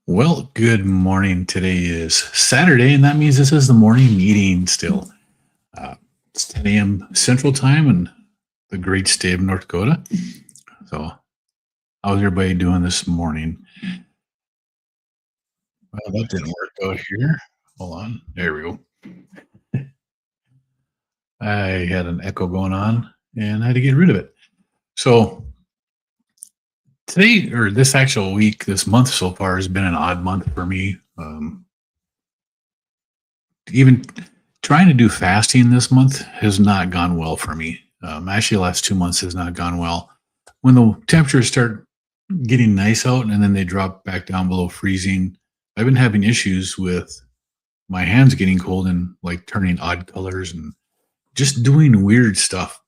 Well, good morning. Today is Saturday, and that means this is the morning meeting still. Uh, it's 10 a.m. Central Time in the great state of North Dakota. So, how's everybody doing this morning? Well, that didn't work out here. Hold on. There we go. I had an echo going on and I had to get rid of it. So, today, or this actual week, this month so far has been an odd month for me. Even trying to do fasting this month has not gone well for me. Actually, the last 2 months has not gone well. When the temperatures start getting nice out and then they drop back down below freezing, I've been having issues with my hands getting cold and like turning odd colors and just doing weird stuff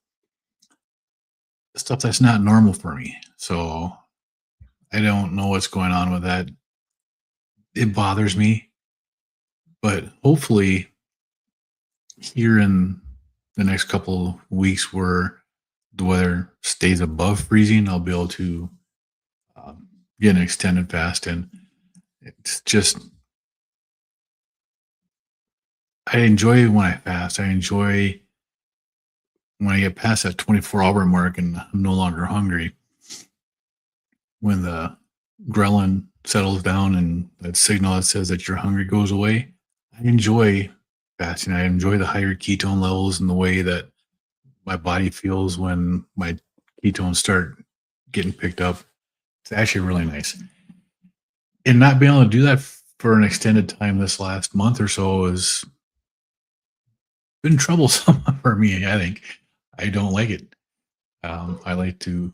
that's not normal for me. So I don't know what's going on with that. It bothers me, but hopefully here in the next couple of weeks where the weather stays above freezing, I'll be able to get an extended fast. And it's just, I enjoy when I fast. I enjoy when I get past that 24-hour mark and I'm no longer hungry. When the ghrelin settles down and that signal that says that you're hungry goes away, I enjoy fasting. I enjoy the higher ketone levels and the way that my body feels when my ketones start getting picked up. It's actually really nice. And not being able to do that for an extended time this last month or so has been troublesome for me. I think I don't like it. I like to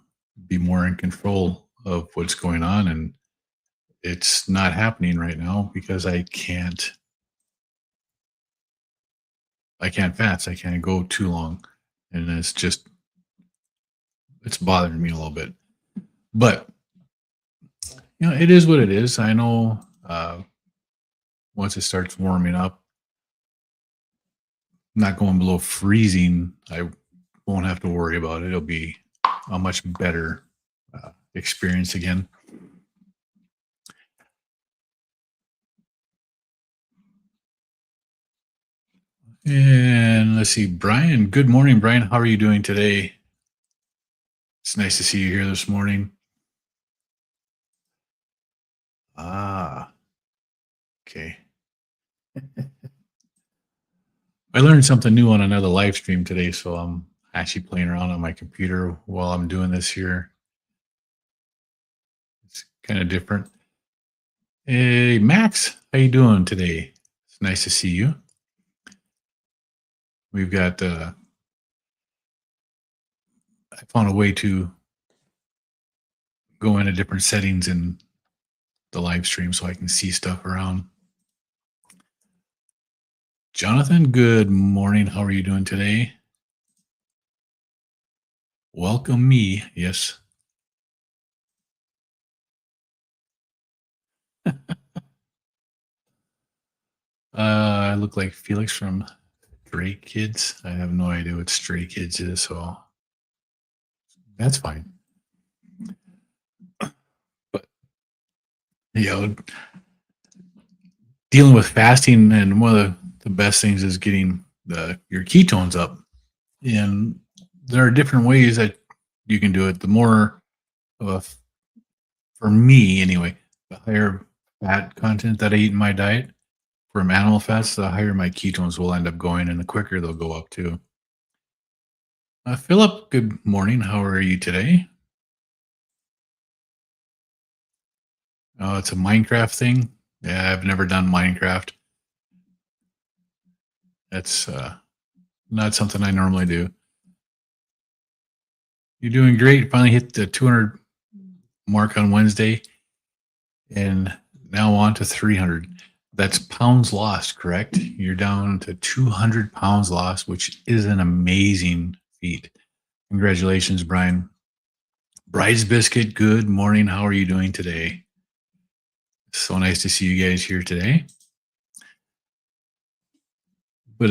be more in control of what's going on, and it's not happening right now because I can't fast. I can't go too long, and it's bothering me a little bit. But it is what it is. I know once it starts warming up, not going below freezing, I won't have to worry about it. It'll be a much better experience again. And let's see, Brian. Good morning, Brian. How are you doing today? It's nice to see you here this morning. Ah, okay. I learned something new on another live stream today, so I'm actually playing around on my computer while I'm doing this here. It's kind of different. Hey, Max, how you doing today? It's nice to see you. We've got. I found a way to go into different settings in the live stream so I can see stuff around. Jonathan, good morning. How are you doing today? Welcome me. Yes. I look like Felix from Stray Kids. I have no idea what Stray Kids is, so that's fine. But you know, dealing with fasting and one of the best things is getting your ketones up. And there are different ways that you can do it. The more of a, for me anyway, the higher fat content that I eat in my diet from animal fats, the higher my ketones will end up going, and the quicker they'll go up too. Philip, good morning. How are you today? Oh, it's a Minecraft thing. Yeah, I've never done Minecraft. That's not something I normally do. You're doing great. Finally hit the 200 mark on Wednesday, and now on to 300. That's pounds lost, correct? You're down to 200 pounds lost, which is an amazing feat. Congratulations, Brian. Bride's Biscuit, good morning. How are you doing today? So nice to see you guys here today. But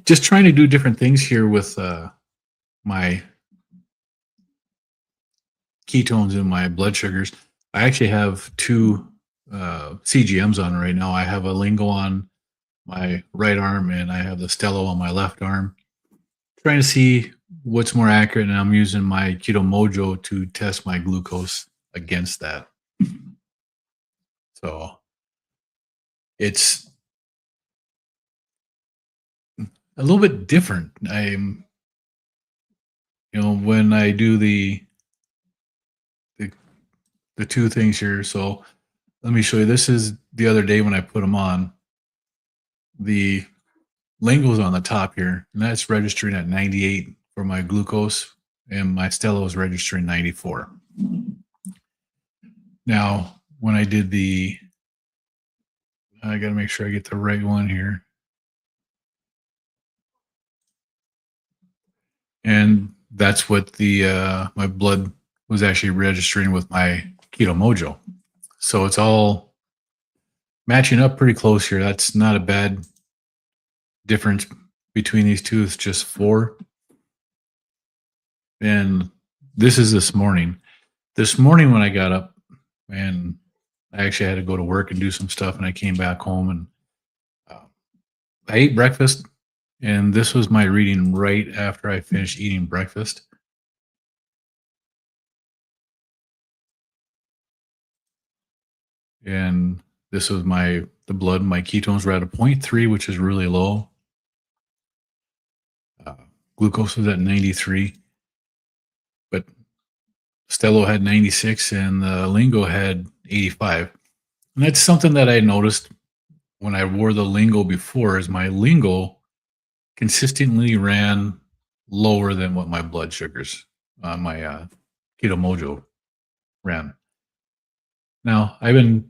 just trying to do different things here with my ketones and my blood sugars. I actually have two CGMs on right now. I have a Lingo on my right arm and I have the Stello on my left arm, trying to see what's more accurate. And I'm using my Keto Mojo to test my glucose against that. So it's a little bit different. When I do the, the two things here. So let me show you. This is the other day when I put them on. The Lingo's on the top here, and that's registering at 98 for my glucose, and my Stello is registering 94. Now, when I did I got to make sure I get the right one here. And that's what my blood was actually registering with my Keto Mojo. So it's all matching up pretty close here. That's not a bad difference between these two. It's just 4. And this is this morning. This morning when I got up, and I actually had to go to work and do some stuff, and I came back home and I ate breakfast, and this was my reading right after I finished eating breakfast. And this was the blood. My ketones were at a 0.3, which is really low. Glucose was at 93, but Stello had 96 and the Lingo had 85. And that's something that I noticed when I wore the Lingo before, is my Lingo consistently ran lower than what my blood sugars on my Keto Mojo ran. Now, I've been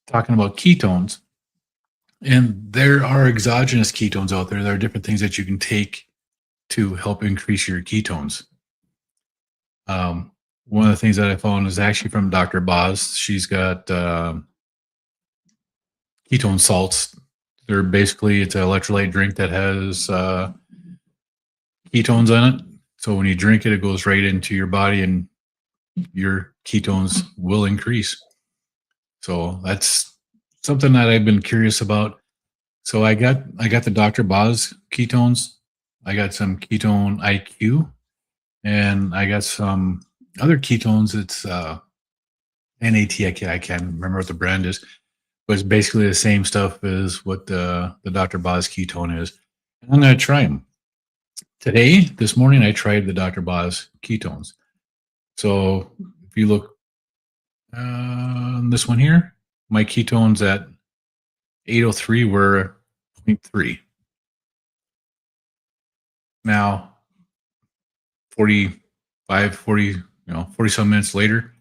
talking about ketones, and there are exogenous ketones out there. There are different things that you can take to help increase your ketones. One of the things that I found is actually from Dr. Boz. She's got ketone salts. It's an electrolyte drink that has ketones in it. So when you drink it, it goes right into your body and your ketones will increase. So that's something that I've been curious about. So I got the Dr. Boz ketones. I got some ketone IQ, and I got some other ketones. It's NAT. I can't remember what the brand is, but it's basically the same stuff as what the Dr. Boz ketone is. And I'm going to try them. This morning, I tried the Dr. Boz ketones. So if you look this one here, my ketones at 803 were 0.3. Now, 40 some minutes later,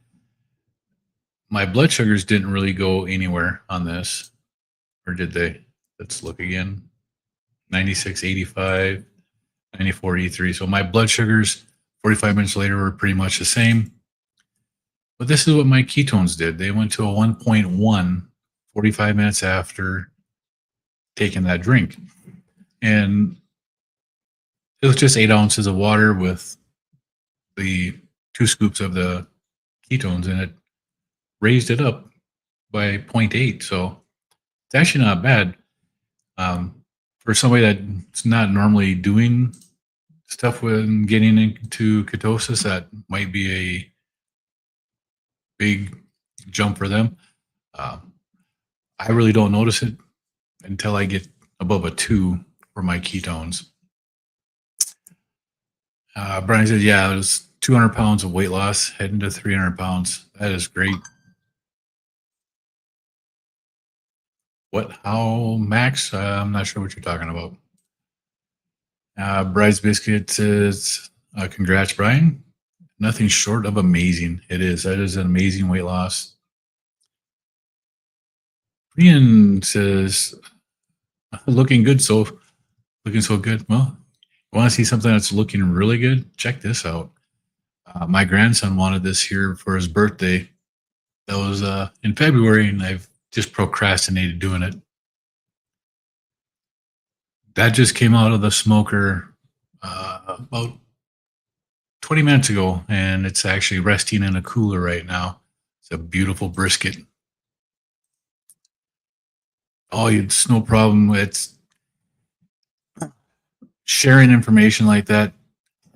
my blood sugars didn't really go anywhere on this. Or did they? Let's look again. 96, 85, 94, 83. So my blood sugars 45 minutes later were pretty much the same. But this is what my ketones did. They went to a 1.1 45 minutes after taking that drink. And it was just 8 ounces of water with the 2 scoops of the ketones, and it raised it up by 0.8. So it's actually not bad. For somebody that's not normally doing stuff when getting into ketosis, that might be a big jump for them. I really don't notice it until I get above a 2 for my ketones. Brian said, yeah, it was 200 pounds of weight loss, heading to 300 pounds. That is great. How, Max? I'm not sure what you're talking about. Bryce Biscuit says, congrats, Brian. Nothing short of amazing. It is. That is an amazing weight loss. Ian says, looking so good. Well, you want to see something that's looking really good? Check this out. My grandson wanted this here for his birthday. That was in February, and I've just procrastinated doing it. That just came out of the smoker about 20 minutes ago, and it's actually resting in a cooler right now. It's a beautiful brisket. Oh, it's no problem. It's sharing information like that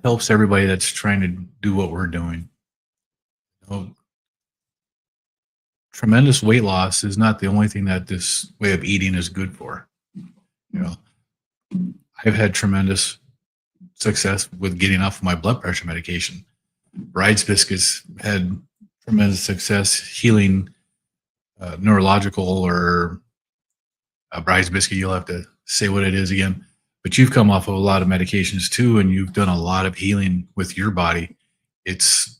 helps everybody that's trying to do what we're doing. You tremendous weight loss is not the only thing that this way of eating is good for. You know, I've had tremendous success with getting off of my blood pressure medication. Rides Biscuits had tremendous success healing neurological or Rides Biscuit. You'll have to say what it is again. But you've come off of a lot of medications too, and you've done a lot of healing with your body. It's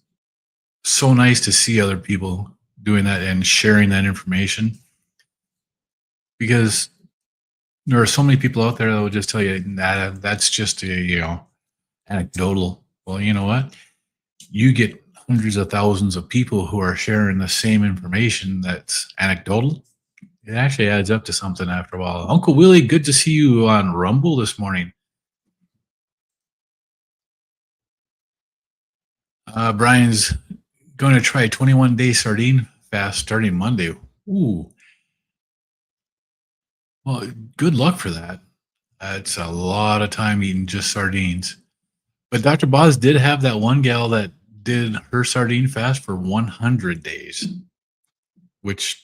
so nice to see other people doing that and sharing that information because there are so many people out there that will just tell you that that's just a anecdotal. Well, you know what? You get hundreds of thousands of people who are sharing the same information that's anecdotal. It actually adds up to something after a while. Uncle Willie, good to see you on Rumble this morning. Brian's going to try a 21-day sardine fast starting Monday. Ooh, well, good luck for that. That's a lot of time eating just sardines. But Dr. Boz did have that one gal that did her sardine fast for 100 days, which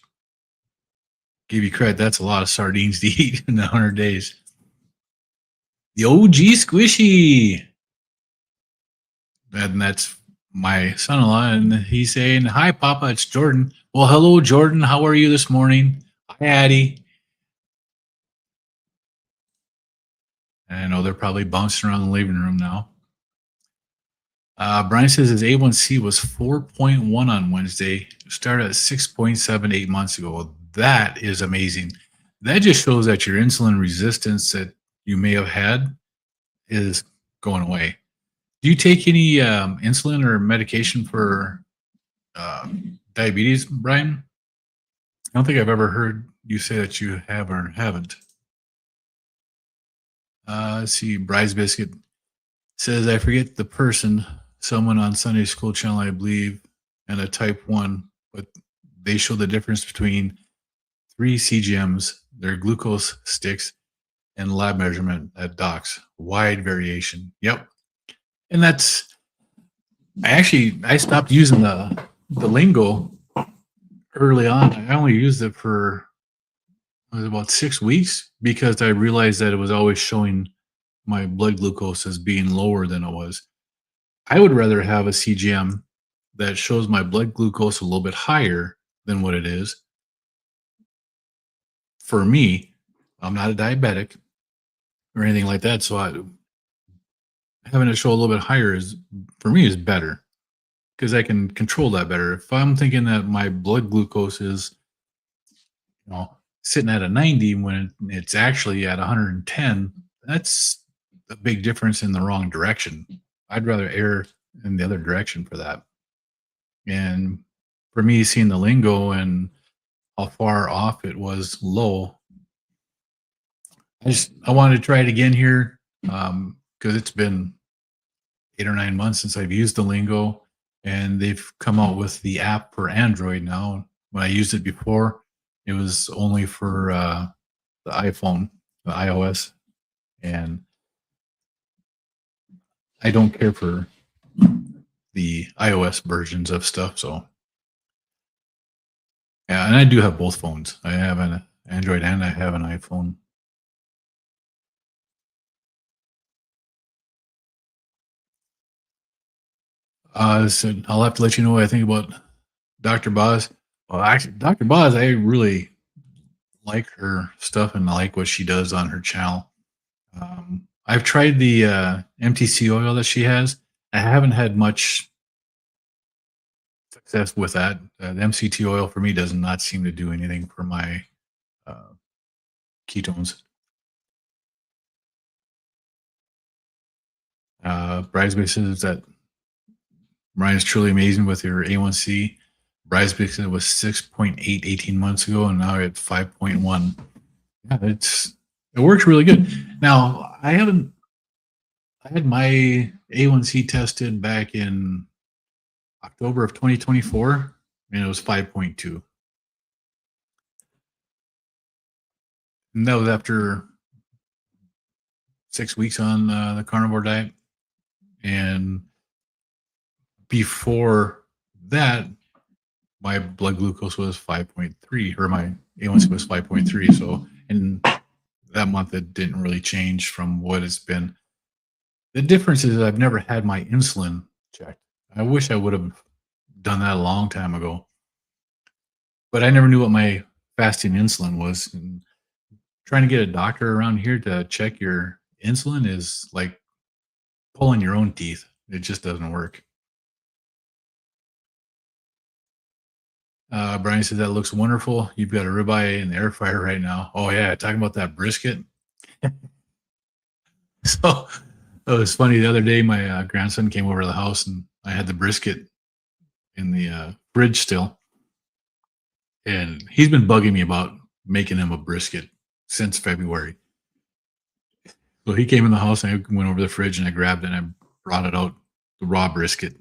give you credit. That's a lot of sardines to eat in 100 days. The OG squishy. And that's my son-in-law, and he's saying, "Hi, Papa, it's Jordan." Well, hello, Jordan. How are you this morning? Hi, Addie. And I know they're probably bouncing around the living room now. Brian says his A1C was 4.1 on Wednesday. Started at 6.7 8 months ago. Well, that is amazing. That just shows that your insulin resistance that you may have had is going away. Do you take any insulin or medication for diabetes, Brian? I don't think I've ever heard you say that you have or haven't. Let's see. Bryce Biscuit says, I forget the person, someone on Sunday School Channel, I believe, and a type 1, but they show the difference between 3 CGMs, their glucose sticks, and lab measurement at docs. Wide variation. Yep. And that's, I stopped using the lingo early on. I only used it for about 6 weeks because I realized that it was always showing my blood glucose as being lower than it was. I would rather have a CGM that shows my blood glucose a little bit higher than what it is. For me, I'm not a diabetic or anything like that, so having it show a little bit higher is for me is better because I can control that better. If I'm thinking that my blood glucose is, sitting at a 90 when it's actually at 110, that's a big difference in the wrong direction. I'd rather err in the other direction for that. And for me, seeing the lingo and how far off it was low, I wanted to try it again here because it's been 8 or 9 months since I've used the lingo, and they've come out with the app for Android now. When I used it before, it was only for the iPhone, the iOS, and I don't care for the iOS versions of stuff. So yeah, and I do have both phones. I have an Android and I have an iPhone. So I'll have to let you know what I think about Dr. Boz. Well, actually, Dr. Boz, I really like her stuff and I like what she does on her channel. I've tried the MTC oil that she has. I haven't had much success with that. The MCT oil for me does not seem to do anything for my uh, ketones. Bridesmaid says that Ryan is truly amazing with your A1C. Bridesmaid said it was 6.8 18 months ago, and now at 5.1. Yeah, it works really good. Now I had my A1C tested back in October of 2024, and it was 5.2. And that was after 6 weeks on the carnivore diet. And before that, my blood glucose was 5.3, or my A1C was 5.3. So in that month, it didn't really change from what it's been. The difference is I've never had my insulin checked. I wish I would have done that a long time ago, but I never knew what my fasting insulin was. And trying to get a doctor around here to check your insulin is like pulling your own teeth. It just doesn't work. Brian says that looks wonderful. You've got a ribeye in the air fryer right now. Oh yeah, talking about that brisket. So it was funny. The other day, my grandson came over to the house, and I had the brisket in the fridge still, and he's been bugging me about making him a brisket since February. So he came in the house, and I went over the fridge, and I grabbed it, and I brought it out, the raw brisket,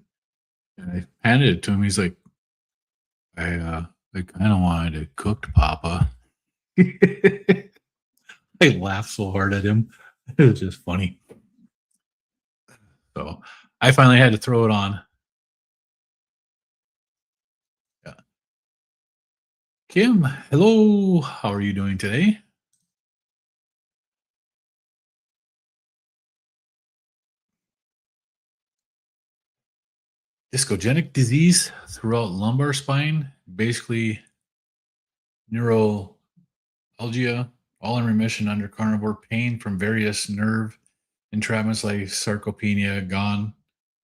and I handed it to him. He's like, I kind of wanted it cooked, Papa." I laughed so hard at him. It was just funny. So I finally had to throw it on. Yeah. Kim, hello. How are you doing today? Discogenic disease throughout lumbar spine, basically neuralgia, all in remission under carnivore, pain from various nerve entrapments like sarcopenia gone,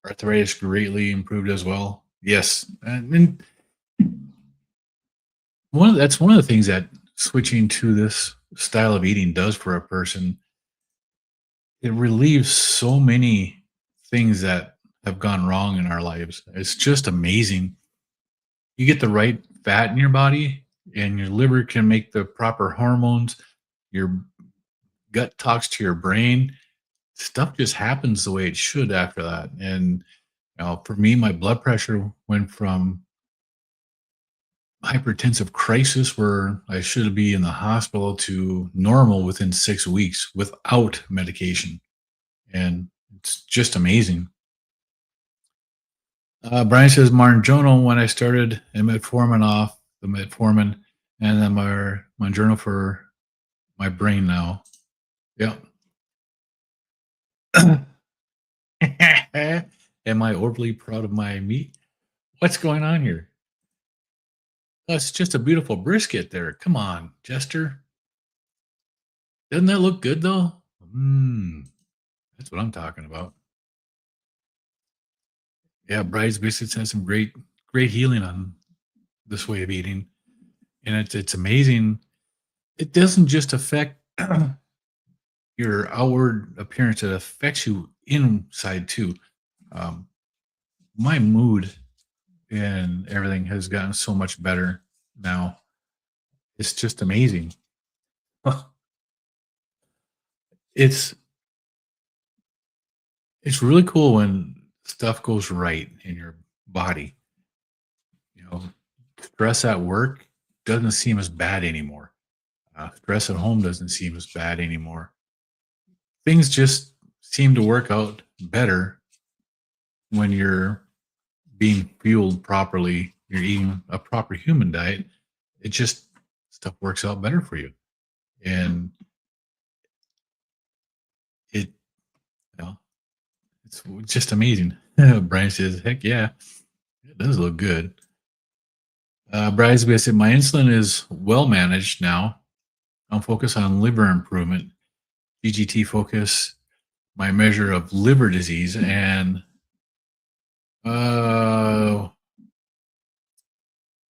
arthritis greatly improved as well. Yes, and that's one of the things that switching to this style of eating does for a person. It relieves so many things that have gone wrong in our lives. It's just amazing. You get the right fat in your body, and your liver can make the proper hormones. Your gut talks to your brain. Stuff just happens the way it should after that. And for me, my blood pressure went from hypertensive crisis where I should be in the hospital to normal within 6 weeks without medication. And it's just amazing. Brian says Marjono, when I started metformin off the metformin, and then my journal for my brain now. Yep. Am I overly proud of my meat? What's going on here? That's just a beautiful brisket there. Come on, Jester. Doesn't that look good though? That's what I'm talking about. Yeah, Bride's Biscuits has some great healing on this way of eating. And it's amazing. It doesn't just affect your outward appearance, it affects you inside too. Um, my mood and everything has gotten so much better now. It's just amazing. it's it's really cool when stuff goes right in your body. You know, stress at work doesn't seem as bad anymore. Stress at home doesn't seem as bad anymore. Things just seem to work out better when you're being fueled properly. You're eating a proper human diet. It just stuff works out better for you, and it you know it's just amazing. Brian says, "Heck yeah, it does look good." Brian said, "My insulin is well managed now. I'm focused on liver improvement. GGT focus my measure of liver disease and uh,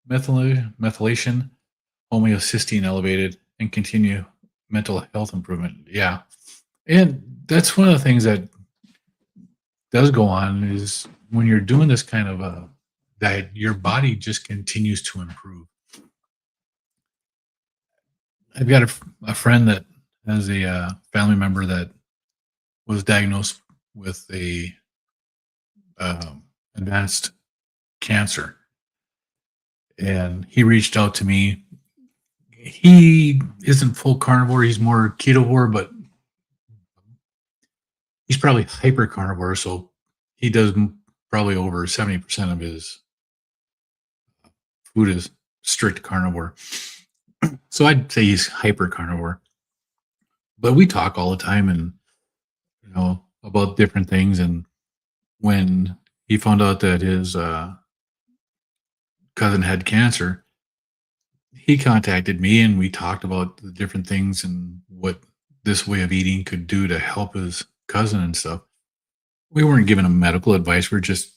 methylation, homeocysteine elevated, and continue mental health improvement." Yeah, and that's one of the things that does go on is when you're doing this kind of a diet, your body just continues to improve. I've got a friend that has a family member that was diagnosed with a advanced cancer, and he reached out to me He isn't full carnivore. He's more ketovore, but he's probably hyper carnivore. So he does probably over 70% of his food is strict carnivore. So I'd say he's hyper carnivore. But we talk all the time and, about different things. And when he found out that his cousin had cancer, he contacted me and we talked about the different things and what this way of eating could do to help his cousin and stuff. We weren't giving him medical advice. We're just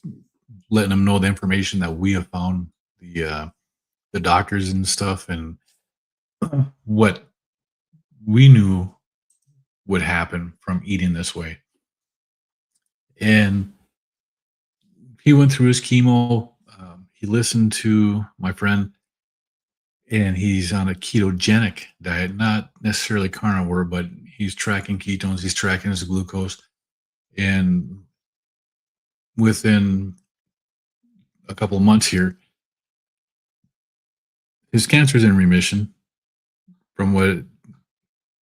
letting him know the information that we have found, the doctors and stuff, and what we knew would happen from eating this way. And he went through his chemo. He listened to my friend, and he's on a ketogenic diet, not necessarily carnivore, but he's tracking ketones, he's tracking his glucose. And within a couple of months here, his cancer's in remission from what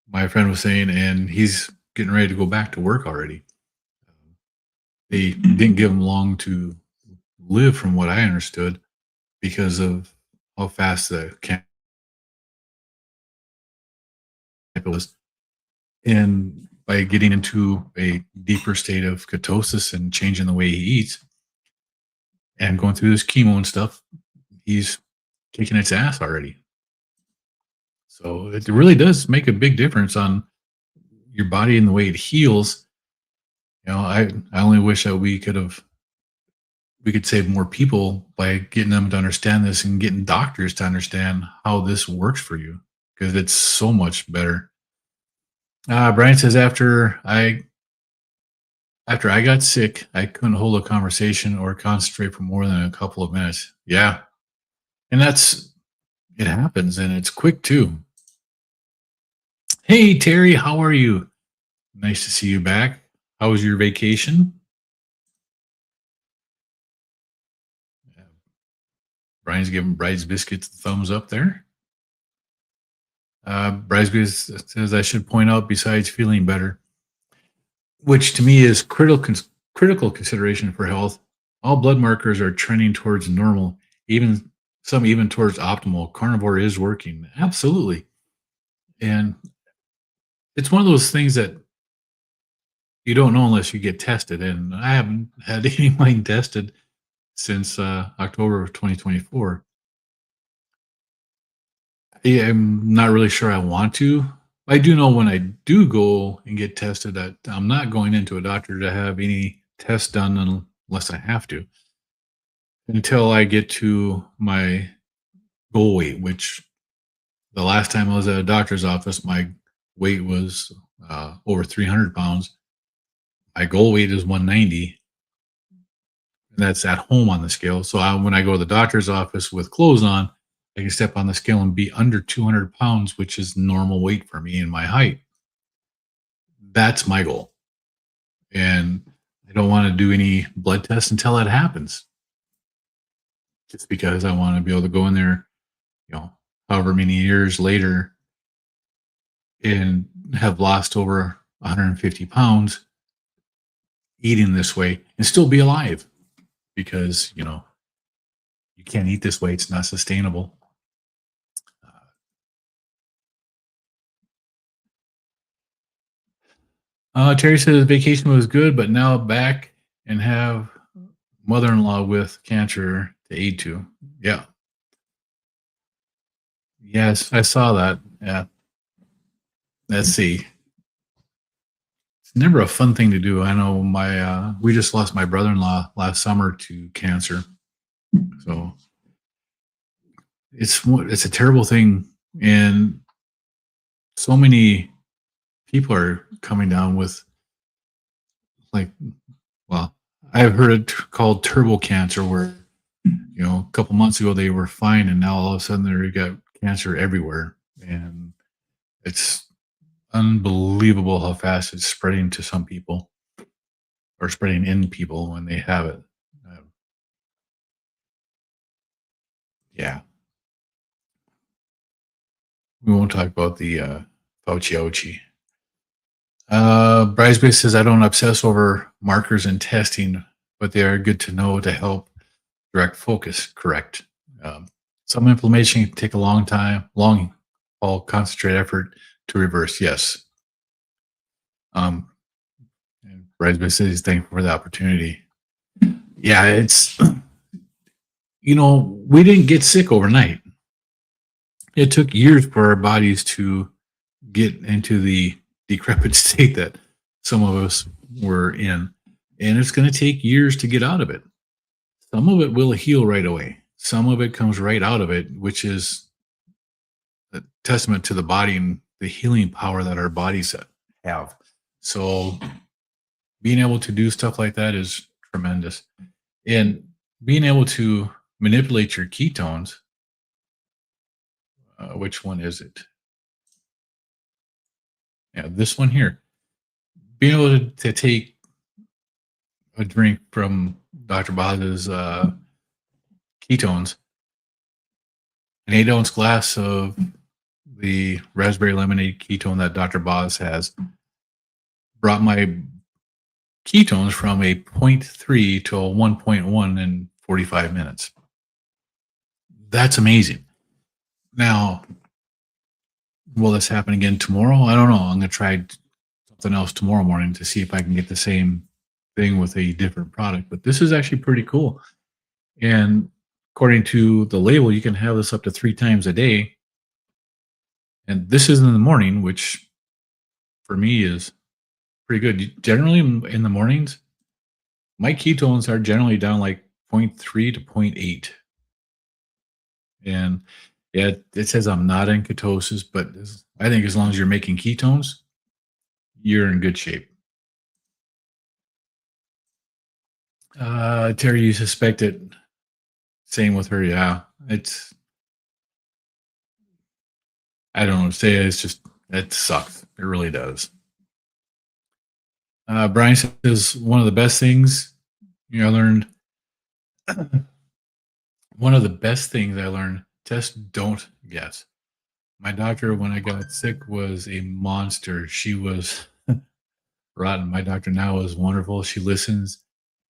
my friend was saying, and he's getting ready to go back to work already. They didn't give him long to live, from what I understood, because of how fast the cancer was. And by getting into a deeper state of ketosis and changing the way he eats and going through this chemo and stuff, he's kicking its ass already. So it really does make a big difference on your body and the way it heals. I only wish that we could save more people by getting them to understand this and getting doctors to understand how this works for you, because it's so much better. Brian says after I got sick, I couldn't hold a conversation or concentrate for more than a couple of minutes. Yeah, and it happens, and it's quick too. Hey Terry, how are you? Nice to see you back. How was your vacation? Yeah, Brian's giving Bride's Biscuits the thumbs up there. Bride's Biscuits says I should point out, besides feeling better, which to me is critical consideration for health, all blood markers are trending towards normal, even some even towards optimal. Carnivore is working. Absolutely. And it's one of those things that you don't know unless you get tested. And I haven't had any of mine tested since October of 2024. Yeah, I'm not really sure I want to. I do know when I do go and get tested that I'm not going into a doctor to have any tests done unless I have to, until I get to my goal weight, which the last time I was at a doctor's office, my weight was over 300 pounds. My goal weight is 190, and that's at home on the scale. So when I go to the doctor's office with clothes on, I can step on the scale and be under 200 pounds, which is normal weight for me and my height. That's my goal. And I don't want to do any blood tests until that happens, just because I want to be able to go in there, however many years later, and have lost over 150 pounds eating this way and still be alive, because, you can't eat this way. It's not sustainable. Terry says vacation was good, but now back and have mother-in-law with cancer to aid to. Yeah. Yes, I saw that. Yeah. Let's see. It's never a fun thing to do. I know we just lost my brother-in-law last summer to cancer. So it's a terrible thing. And so many people are coming down with, like, well, I've heard it called turbo cancer, where, a couple months ago they were fine, and now all of a sudden they got cancer everywhere. And it's unbelievable how fast it's spreading to some people, or spreading in people when they have it. Uh, yeah. We won't talk about the Fauci ouchie. Brysby says, I don't obsess over markers and testing, but they are good to know to help direct focus. Correct. Um, some inflammation can take a long haul, concentrate effort to reverse. Yes. And Brysby says he's thankful for the opportunity. Yeah, it's, we didn't get sick overnight. It took years for our bodies to get into the decrepit state that some of us were in. And it's going to take years to get out of it. Some of it will heal right away. Some of it comes right out of it, which is a testament to the body and the healing power that our bodies have. So being able to do stuff like that is tremendous. And being able to manipulate your ketones, which one is it? Yeah, this one here. Being able to take a drink from Dr. Boz's ketones, an 8-ounce glass of the raspberry lemonade ketone that Dr. Boz has, brought my ketones from a 0.3 to a 1.1 in 45 minutes. That's amazing. Now, will this happen again tomorrow? I don't know. I'm going to try something else tomorrow morning to see if I can get the same thing with a different product. But this is actually pretty cool. And according to the label, you can have this up to 3 times a day. And this is in the morning, which for me is pretty good. Generally, in the mornings, my ketones are generally down like 0.3 to 0.8. And yeah, it says I'm not in ketosis, but I think as long as you're making ketones, you're in good shape. Terry, you suspect it. Same with her. Yeah, I don't know what to say. It's just, it sucks. It really does. Brian says one of the best things I learned. One of the best things I learned: test, don't guess. My doctor, when I got sick, was a monster. She was rotten. My doctor now is wonderful. She listens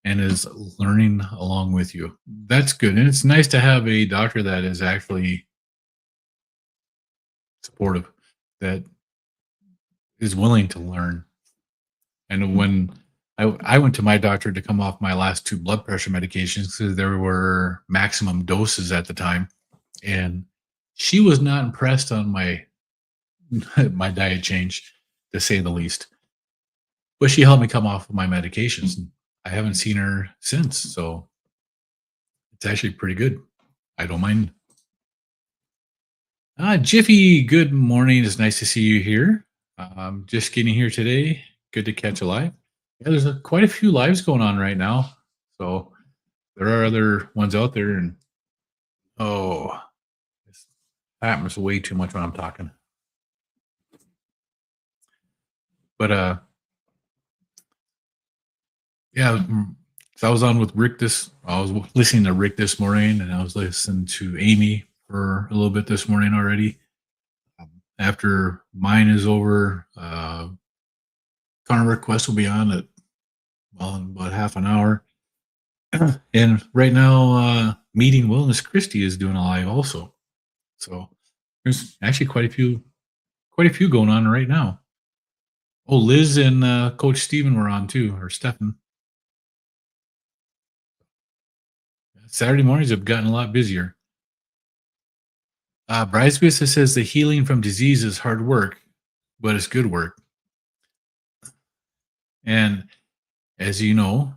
and is learning along with you. That's good. And it's nice to have a doctor that is actually supportive, that is willing to learn. And when I went to my doctor to come off my last 2 blood pressure medications because there were maximum doses at the time, and she was not impressed on my my diet change, to say the least. But she helped me come off of my medications. And I haven't seen her since, so it's actually pretty good. I don't mind. Jiffy, good morning. It's nice to see you here. Just getting here today. Good to catch a live. Yeah, there's quite a few lives going on right now. So there are other ones out there, and this happens way too much when I'm talking. But yeah, so I was on with Rick I was listening to Rick this morning, and I was listening to Amy for a little bit this morning already. After mine is over, Carnivore Quest will be on in about half an hour. And right now, Meeting Wellness Christie is doing a live also. So there's actually quite a few going on right now. Oh, Liz and Coach Steven were on too, or Stefan. Saturday mornings have gotten a lot busier. Bryce Vista says the healing from disease is hard work, but it's good work. And as you know,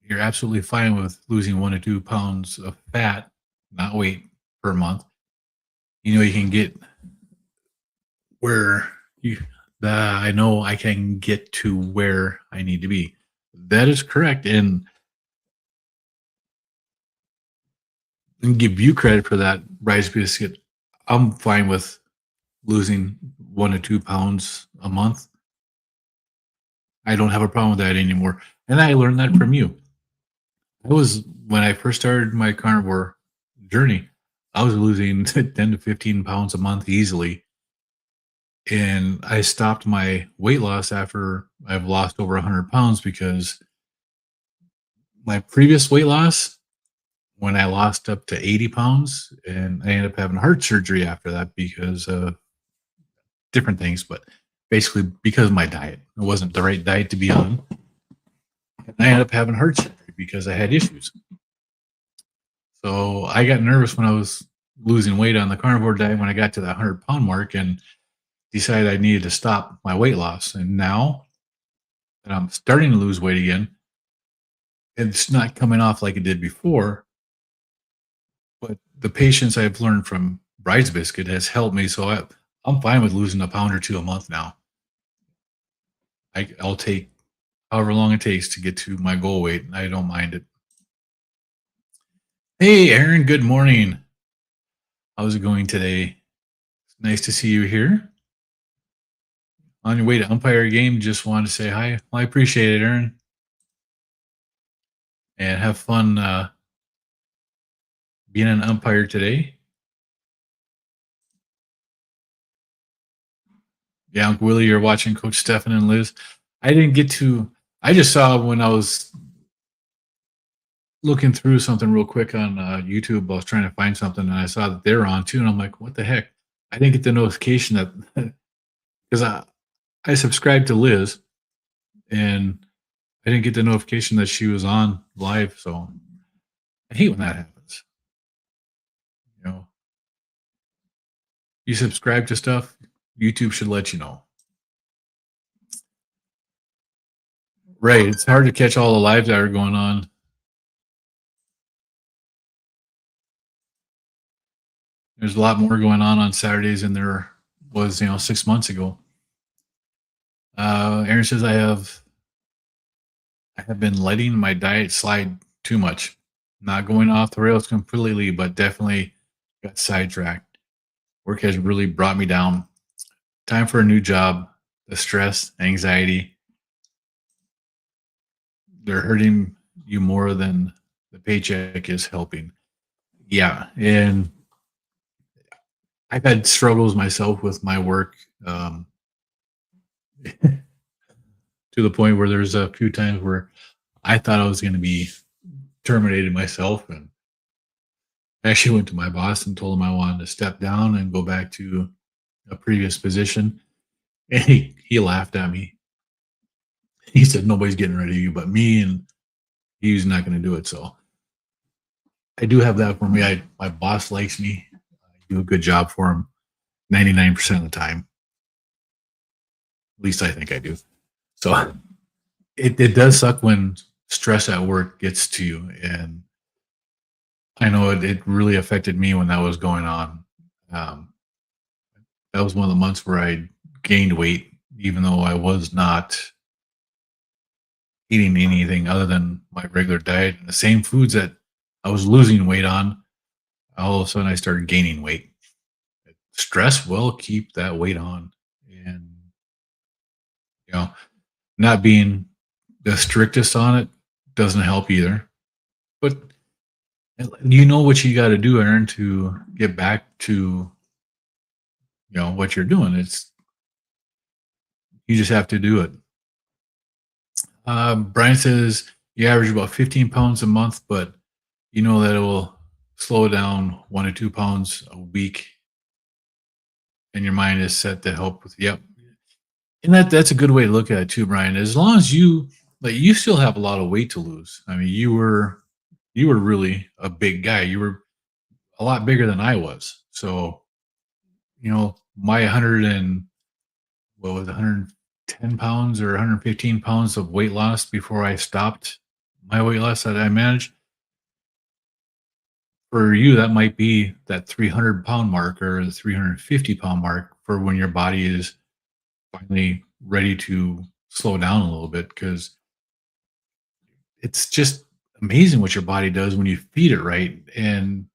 you're absolutely fine with losing 1 to 2 pounds of fat, not weight, per month. You can get where I know I can get to where I need to be. That is correct. And give you credit for that, Rice Biscuit. I'm fine with losing 1 to 2 pounds a month. I don't have a problem with that anymore. And I learned that from you. That was when I first started my carnivore journey. I was losing 10 to 15 pounds a month easily. And I stopped my weight loss after I've lost over 100 pounds because my previous weight loss, when I lost up to 80 pounds, and I ended up having heart surgery after that because of different things, but basically because of my diet. It wasn't the right diet to be on. And I ended up having heart surgery because I had issues. So I got nervous when I was losing weight on the carnivore diet when I got to that 100-pound mark and decided I needed to stop my weight loss. And now that I'm starting to lose weight again, it's not coming off like it did before. But the patience I've learned from Bride's Biscuit has helped me. So I'm fine with losing a pound or two a month now. I'll take however long it takes to get to my goal weight. I don't mind it. Hey, Aaron, good morning. How's it going today? It's nice to see you here. On your way to umpire a game, just wanted to say hi. Well, I appreciate it, Aaron. And have fun being an umpire today. Yeah, Uncle Willie, you're watching Coach Stefan and Liz. I didn't get to, I just saw when I was looking through something real quick on YouTube. I was trying to find something and I saw that they're on too. And I'm like, what the heck? I didn't get the notification that, because I subscribed to Liz and I didn't get the notification that she was on live. So I hate when that happens. You know, you subscribe to stuff, YouTube should let you know. Right. It's hard to catch all the lives that are going on. There's a lot more going on Saturdays than there was, 6 months ago. Aaron says I have been letting my diet slide too much. Not going off the rails completely, but definitely got sidetracked. Work has really brought me down. Time for a new job. The stress, anxiety, they're hurting you more than the paycheck is helping. Yeah. And I've had struggles myself with my work to the point where there's a few times where I thought I was going to be terminated myself. And I actually went to my boss and told him I wanted to step down and go back to a previous position. And he laughed at me. He said, nobody's getting rid of you but me. And he's not going to do it. So I do have that for me. My boss likes me. I do a good job for him 99% of the time. At least I think I do. So it does suck when stress at work gets to you. And I know it really affected me when that was going on. That was one of the months where I gained weight, even though I was not eating anything other than my regular diet and the same foods that I was losing weight on. All of a sudden, I started gaining weight. Stress will keep that weight on. And, not being the strictest on it doesn't help either. But you know what you got to do, Aaron, to get back to what you're doing. You just have to do it. Brian says you average about 15 pounds a month, but you know that it will slow down 1 to 2 pounds a week, and your mind is set to help with. Yep. And that's a good way to look at it too, Brian. As long as you still have a lot of weight to lose. I mean, you were really a big guy. You were a lot bigger than I was. So, my 110 pounds or 115 pounds of weight loss before I stopped my weight loss that I managed. For you, that might be that 300-pound mark or the 350-pound mark for when your body is finally ready to slow down a little bit, because it's just amazing what your body does when you feed it right. And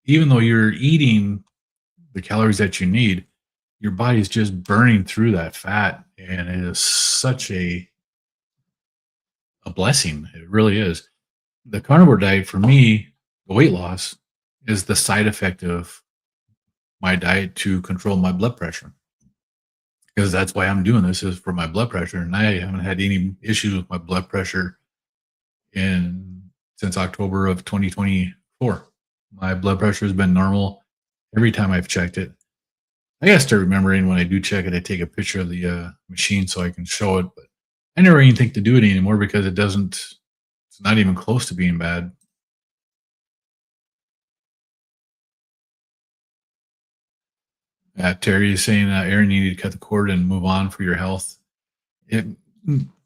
even though you're eating the calories that you need, your body's just burning through that fat. And it is such a blessing. It really is. The carnivore diet for me, the weight loss, is the side effect of my diet to control my blood pressure. Because that's why I'm doing this is for my blood pressure, and I haven't had any issues with my blood pressure in since October of 2024. My blood pressure has been normal every time I've checked it. I gotta start remembering when I do check it, I take a picture of the machine so I can show it. But I never even think to do it anymore because it doesn't. It's not even close to being bad. Terry is saying, Aaron, you need to cut the cord and move on for your health. It,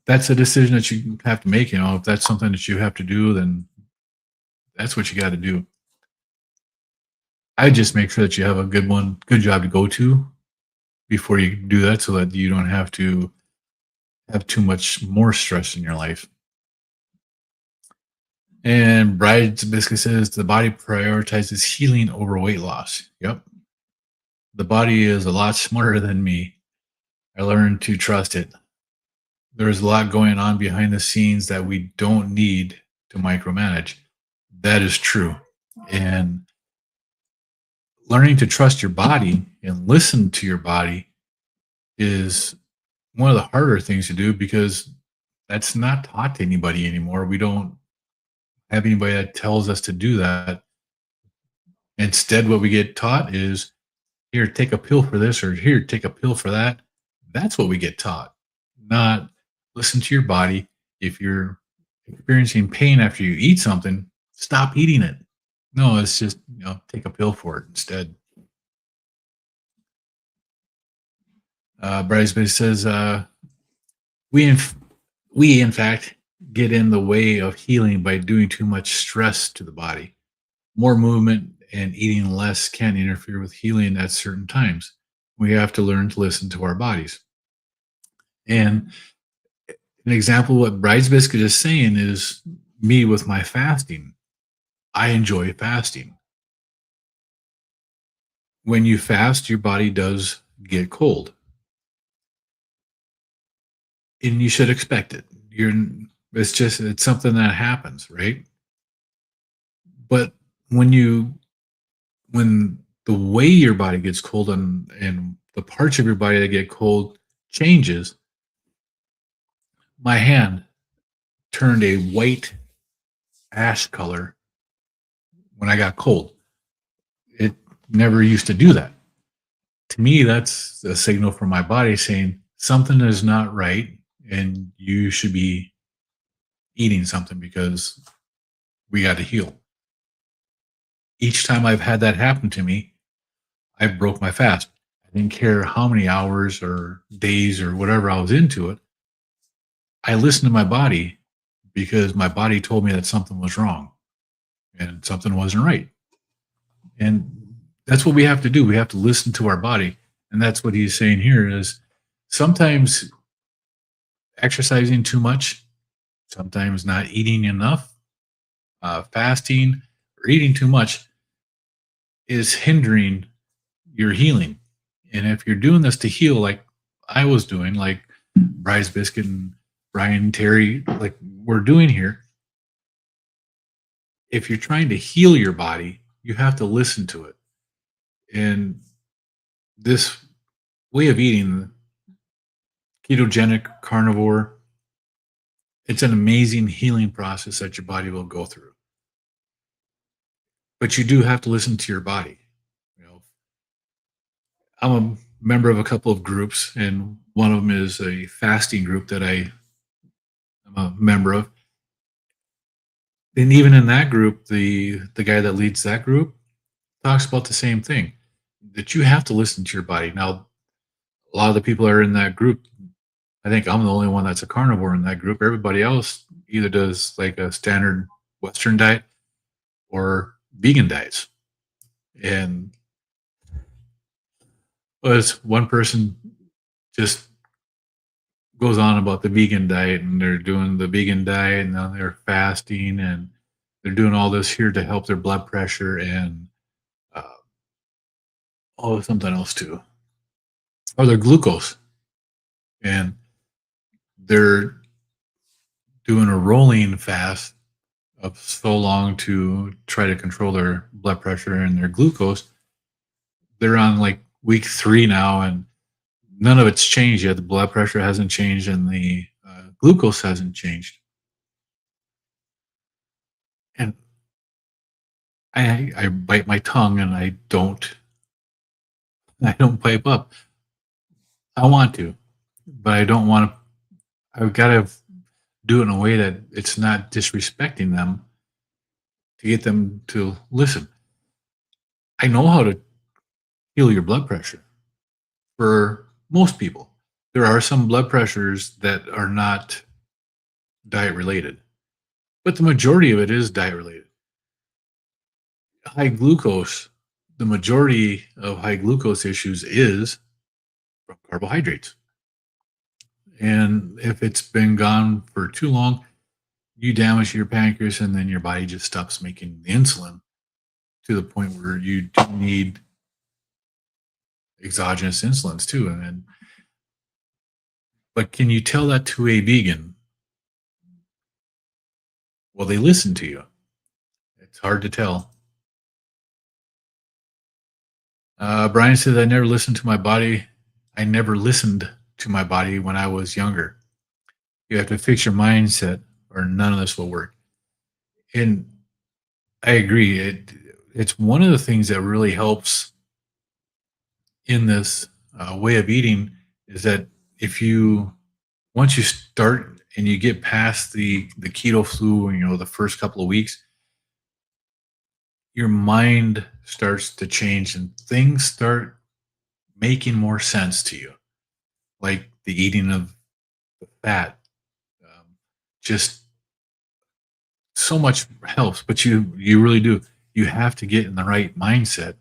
that's a decision that you have to make. You know, if that's something that you have to do, then that's what you got to do. I just make sure that you have a good job to go to before you do that, so that you don't have to have too much more stress in your life. And Brides basically says the body prioritizes healing over weight loss. Yep. The body is a lot smarter than me. I learned to trust it. There's a lot going on behind the scenes that we don't need to micromanage. That is true. And learning to trust your body and listen to your body is one of the harder things to do because that's not taught to anybody anymore. We don't have anybody that tells us to do that. Instead, what we get taught is here, take a pill for this, or here, take a pill for that. That's what we get taught, not listen to your body. If you're experiencing pain after you eat something, stop eating it. No, it's just, take a pill for it instead. Bryce says, we, in, we, in fact, get in the way of healing by doing too much stress to the body. More movement and eating less can interfere with healing at certain times. We have to learn to listen to our bodies. And an example of what Bride's Biscuit is saying is me with my fasting. I enjoy fasting. When you fast, your body does get cold. And you should expect it. It's something that happens, right? But when you when the way your body gets cold and the parts of your body that get cold changes, my hand turned a white ash color when I got cold. It never used to do that. To me, that's a signal from my body saying something is not right and you should be eating something because we got to heal. Each time I've had that happen to me, I broke my fast. I didn't care how many hours or days or whatever I was into it. I listened to my body because my body told me that something was wrong and something wasn't right. And that's what we have to do. We have to listen to our body. And that's what he's saying here is sometimes exercising too much, sometimes not eating enough, fasting, or eating too much is hindering your healing. And if you're doing this to heal, like I was doing, like Bryce Biscuit and Brian Terry, like we're doing here, if you're trying to heal your body, you have to listen to it. And this way of eating, ketogenic, carnivore, it's an amazing healing process that your body will go through. But you do have to listen to your body. You know, I'm a member of a couple of groups, and one of them is a fasting group that I am a member of. And even in that group, the guy that leads that group talks about the same thing, that you have to listen to your body. Now, a lot of the people that are in that group, I think I'm the only one that's a carnivore in that group. Everybody else either does like a standard Western diet or vegan diets. And was one person just goes on about the vegan diet and they're doing the vegan diet and now they're fasting and they're doing all this here to help their blood pressure and uh, something else too, or their glucose. And they're doing a rolling fast of so long to try to control their blood pressure and their glucose. They're on like week 3 now, and none of it's changed yet. The blood pressure hasn't changed, and the glucose hasn't changed. And I bite my tongue, and I don't pipe up. I want to, but I don't want to. I've got to do it in a way that it's not disrespecting them to get them to listen. I know how to heal your blood pressure for most people. There are some blood pressures that are not diet related, but the majority of it is diet related. High glucose, the majority of high glucose issues is from carbohydrates. And if it's been gone for too long, you damage your pancreas, and then your body just stops making the insulin to the point where you do need exogenous insulins too. And then, but can you tell that to a vegan? Well, they listen to you. It's hard to tell. Brian says, I never listened to my body. I never listened to my body when I was younger. You have to fix your mindset, or none of this will work. And I agree. It's one of the things that really helps in this way of eating is that if you once you start and you get past the keto flu, the first couple of weeks, your mind starts to change and things start making more sense to you, like the eating of the fat. Just so much helps, but you really do. You have to get in the right mindset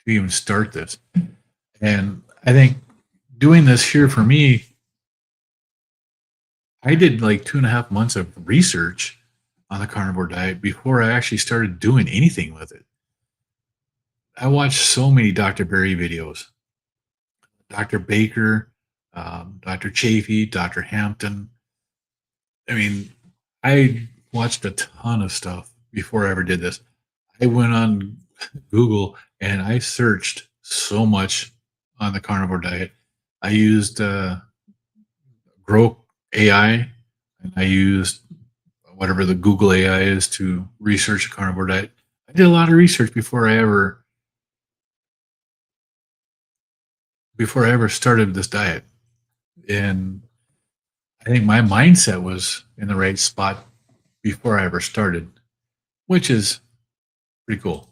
to even start this. And I think doing this here for me, I did like 2.5 months of research on the carnivore diet before I actually started doing anything with it. I watched so many Dr. Berry videos, Dr. Baker, Dr. Chafee, Dr. Hampton. I mean, I watched a ton of stuff before I ever did this. I went on Google and I searched so much on the carnivore diet. I used Grow AI, and I used whatever the Google AI is to research a carnivore diet. I did a lot of research before I ever started this diet, and I think my mindset was in the right spot before I ever started, which is pretty cool.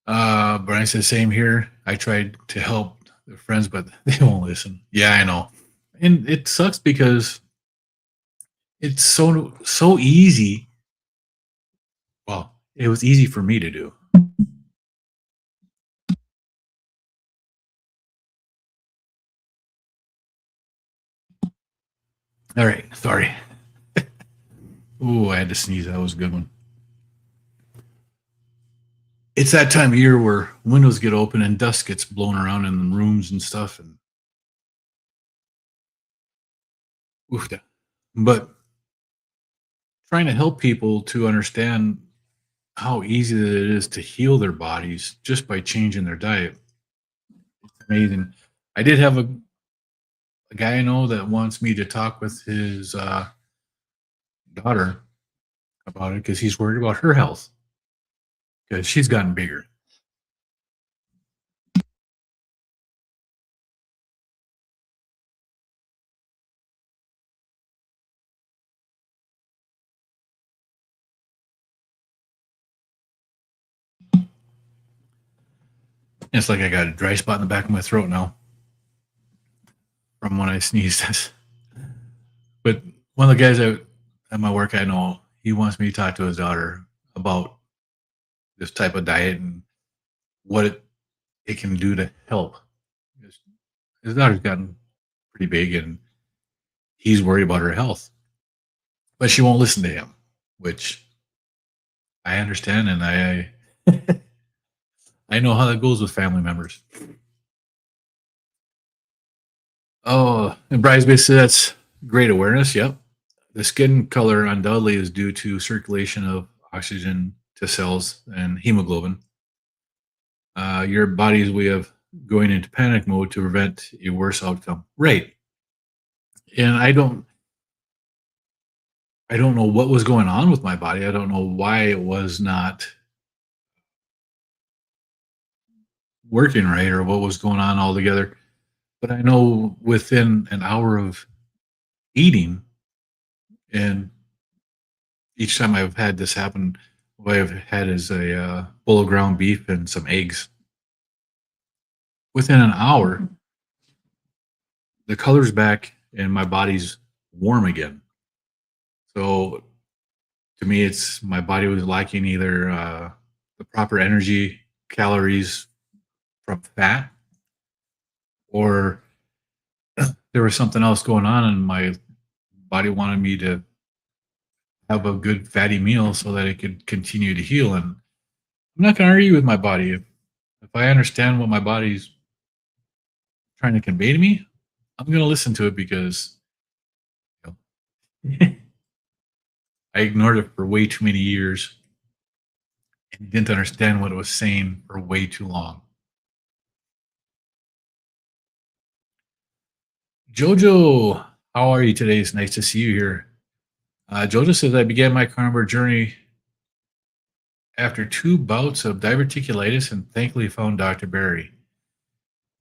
Brian says, same here. I tried to help their friends, but they won't listen. Yeah, I know. And it sucks because it's so easy. Well, it was easy for me to do. All right, sorry. Ooh, I had to sneeze. That was a good one. It's that time of year where windows get open and dust gets blown around in rooms and stuff. And oof, but trying to help people to understand how easy it is to heal their bodies just by changing their diet. It's amazing. I did have a guy I know that wants me to talk with his daughter about it because he's worried about her health because she's gotten bigger. It's like I got a dry spot in the back of my throat now from when I sneezed. But one of the guys at my work I know, he wants me to talk to his daughter about this type of diet and what it can do to help. His daughter's gotten pretty big and he's worried about her health, but she won't listen to him, which I understand. And I know how that goes with family members. Oh, and Bryce basically that's great awareness. Yep. The skin color undoubtedly is due to circulation of oxygen to cells and hemoglobin. Your body's way of going into panic mode to prevent a worse outcome. Right. And I don't know what was going on with my body. I don't know why it was not working right or what was going on altogether. But I know within an hour of eating, and each time I've had this happen, what I've had is a bowl of ground beef and some eggs. Within an hour, the color's back and my body's warm again. So to me, it's my body was lacking either the proper energy, calories from fat, or there was something else going on, and my body wanted me to have a good fatty meal so that it could continue to heal. And I'm not going to argue with my body. If I understand what my body's trying to convey to me, I'm going to listen to it because you know, I ignored it for way too many years and didn't understand what it was saying for way too long. Jojo, how are you today? It's nice to see you here. Jojo says, I began my carnivore journey after 2 bouts of diverticulitis and thankfully found Dr. Barry.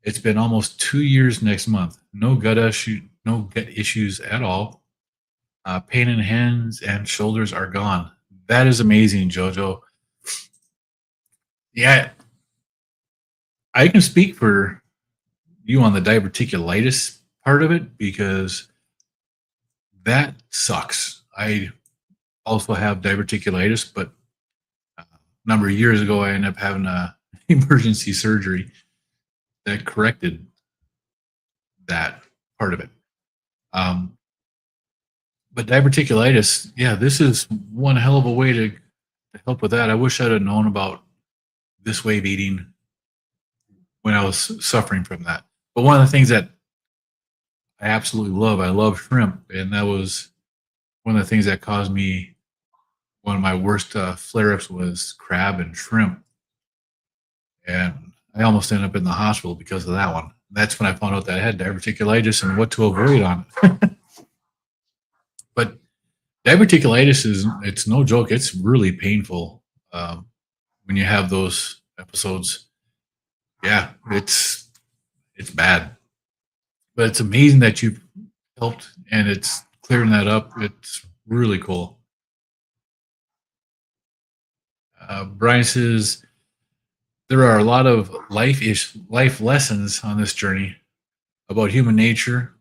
It's been almost 2 years next month. No gut issues at all. Pain in hands and shoulders are gone. That is amazing, Jojo. Yeah, I can speak for you on the diverticulitis part of it because that sucks. I also have diverticulitis, but a number of years ago, I ended up having a emergency surgery that corrected that part of it. Um, but diverticulitis, yeah, this is one hell of a way to help with that. I wish I'd have known about this way of eating when I was suffering from that. But one of the things that I absolutely love, I love shrimp, and that was one of the things that caused me one of my worst flare-ups was crab and shrimp, and I almost ended up in the hospital because of that one. That's when I found out that I had diverticulitis and what to avoid on it. But diverticulitis it's no joke. It's really painful when you have those episodes. Yeah, it's bad, but it's amazing that you've helped and it's clearing that up. It's really cool. Brian says there are a lot of life lessons on this journey about human nature.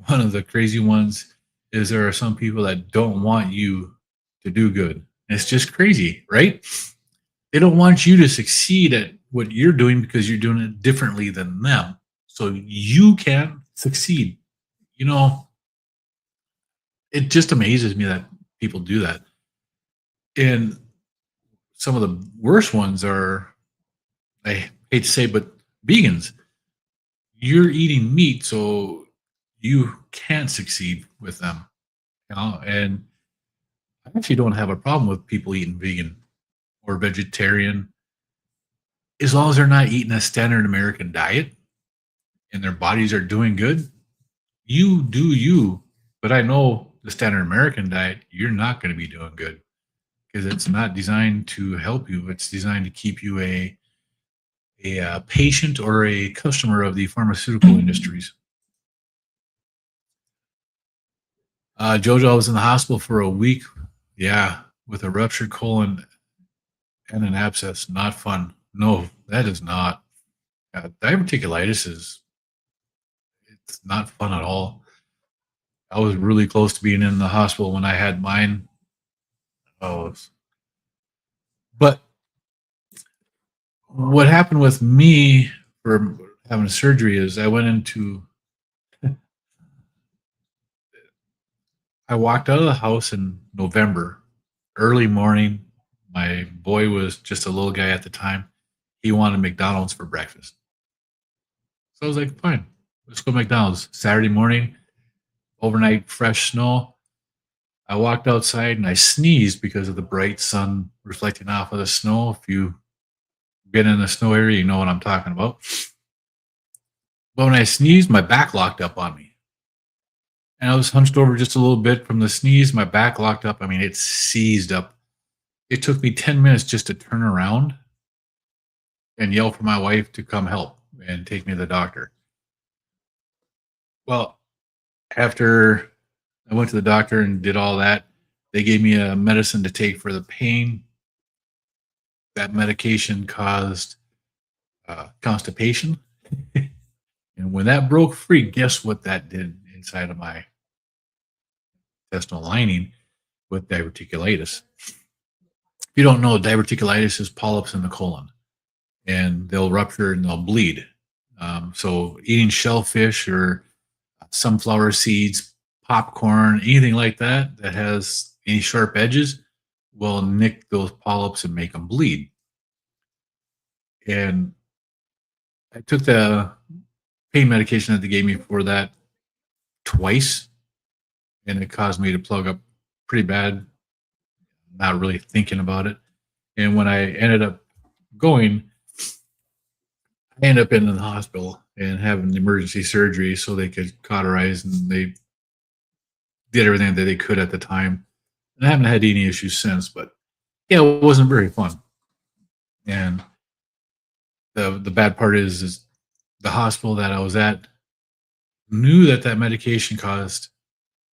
One of the crazy ones is there are some people that don't want you to do good. And it's just crazy, right? They don't want you to succeed at what you're doing because you're doing it differently than them. So you can't succeed. You know, it just amazes me that people do that. And some of the worst ones are, I hate to say, but vegans. You're eating meat, so you can't succeed with them. And I actually don't have a problem with people eating vegan or vegetarian as long as they're not eating a standard American diet and their bodies are doing good. You do you, but I know the standard American diet, you're not going to be doing good because it's not designed to help you. It's designed to keep you a patient or a customer of the pharmaceutical industries. Jojo, I was in the hospital for a week. Yeah, with a ruptured colon and an abscess. Not fun. No, that is not. Diverticulitis it's not fun at all. I was really close to being in the hospital when I had mine. Oh, but what happened with me for having surgery is I walked out of the house in November, early morning. My boy was just a little guy at the time. He wanted McDonald's for breakfast. So I was like, fine, let's go to McDonald's. Saturday morning, overnight fresh snow. I walked outside and I sneezed because of the bright sun reflecting off of the snow. If you've been in the snow area, you know what I'm talking about. But when I sneezed, my back locked up on me. And I was hunched over just a little bit from the sneeze. My back locked up. I mean, it seized up. It took me 10 minutes just to turn around and yell for my wife to come help and take me to the doctor. Well, after I went to the doctor and did all that, they gave me a medicine to take for the pain. That medication caused constipation. And when that broke free, guess what that did inside of my intestinal lining with diverticulitis? If you don't know, diverticulitis is polyps in the colon, and they'll rupture and they'll bleed. So eating shellfish or sunflower seeds, popcorn, anything like that that has any sharp edges will nick those polyps and make them bleed. And I took the pain medication that they gave me for that twice, and it caused me to plug up pretty bad, not really thinking about it. And when I ended up going, I ended up in the hospital and having emergency surgery so they could cauterize, and they did everything that they could at the time. And I haven't had any issues since, but yeah, it wasn't very fun. And the bad part is the hospital that I was at knew that that medication caused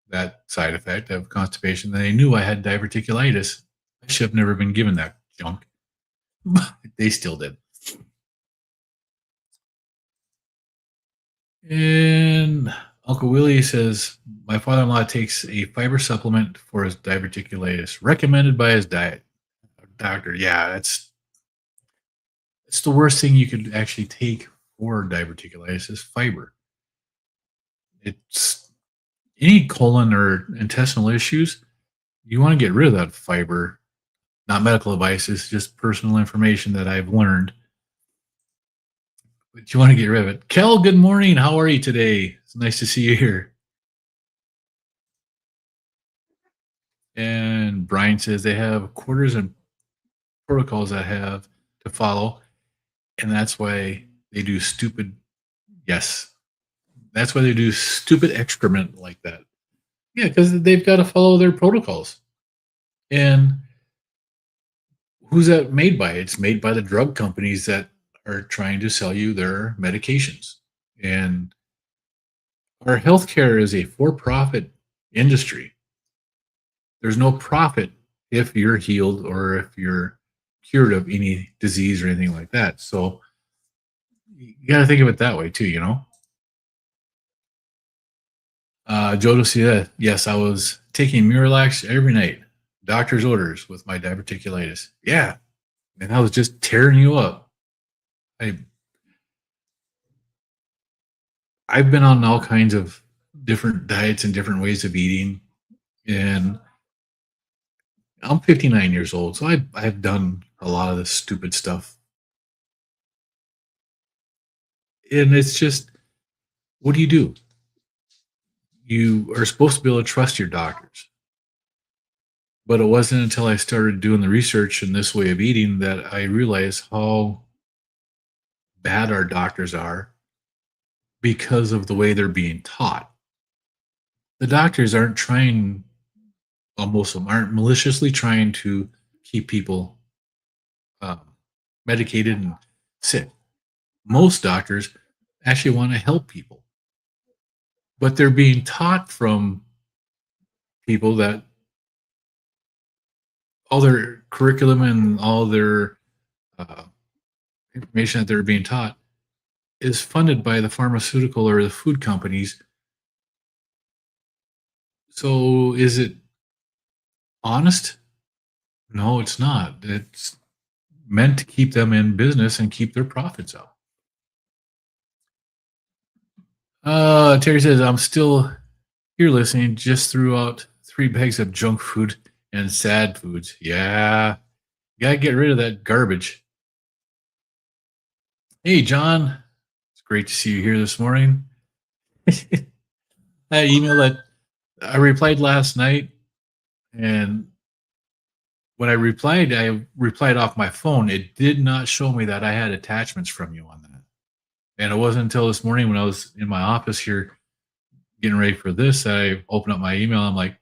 that side effect of constipation. They knew I had diverticulitis. I should have never been given that junk, but they still did. And Uncle Willie says, my father-in-law takes a fiber supplement for his diverticulitis, recommended by his diet doctor. Yeah, it's the worst thing you could actually take for diverticulitis is fiber. It's any colon or intestinal issues, you want to get rid of that fiber. Not medical advice, it's just personal information that I've learned. But you want to get rid of it. Kel, good morning. How are you today? It's nice to see you here. And Brian says they have quarters and protocols that have to follow, and that's why they do stupid. Yes, that's why they do stupid excrement like that. Yeah, because they've got to follow their protocols. And who's that made by? It's made by the drug companies that are trying to sell you their medications. And our healthcare is a for-profit industry. There's no profit if you're healed or if you're cured of any disease or anything like that. So you got to think of it that way too, you know? Joe said, yes, I was taking Miralax every night, doctor's orders with my diverticulitis. Yeah, and I was just tearing you up. I I've been on all kinds of different diets and different ways of eating, and I'm 59 years old, so I've done a lot of this stupid stuff, and it's just, what do? You are supposed to be able to trust your doctors, but it wasn't until I started doing the research in this way of eating that I realized how bad our doctors are because of the way they're being taught. The doctors aren't trying, well, most of them aren't maliciously trying to keep people um, medicated and sick. Most doctors actually want to help people, but they're being taught from people that all their curriculum and all their uh, information that they're being taught is funded by the pharmaceutical or the food companies. So is it honest? No, it's not. It's meant to keep them in business and keep their profits up. Terry says, I'm still here listening, just threw out 3 bags of junk food and sad foods. Yeah, you gotta get rid of that garbage. Hey, John, it's great to see you here this morning. That email that I replied last night, And when I replied off my phone. It did not show me that I had attachments from you on that. And it wasn't until this morning when I was in my office here getting ready for this that I opened up my email. I'm like,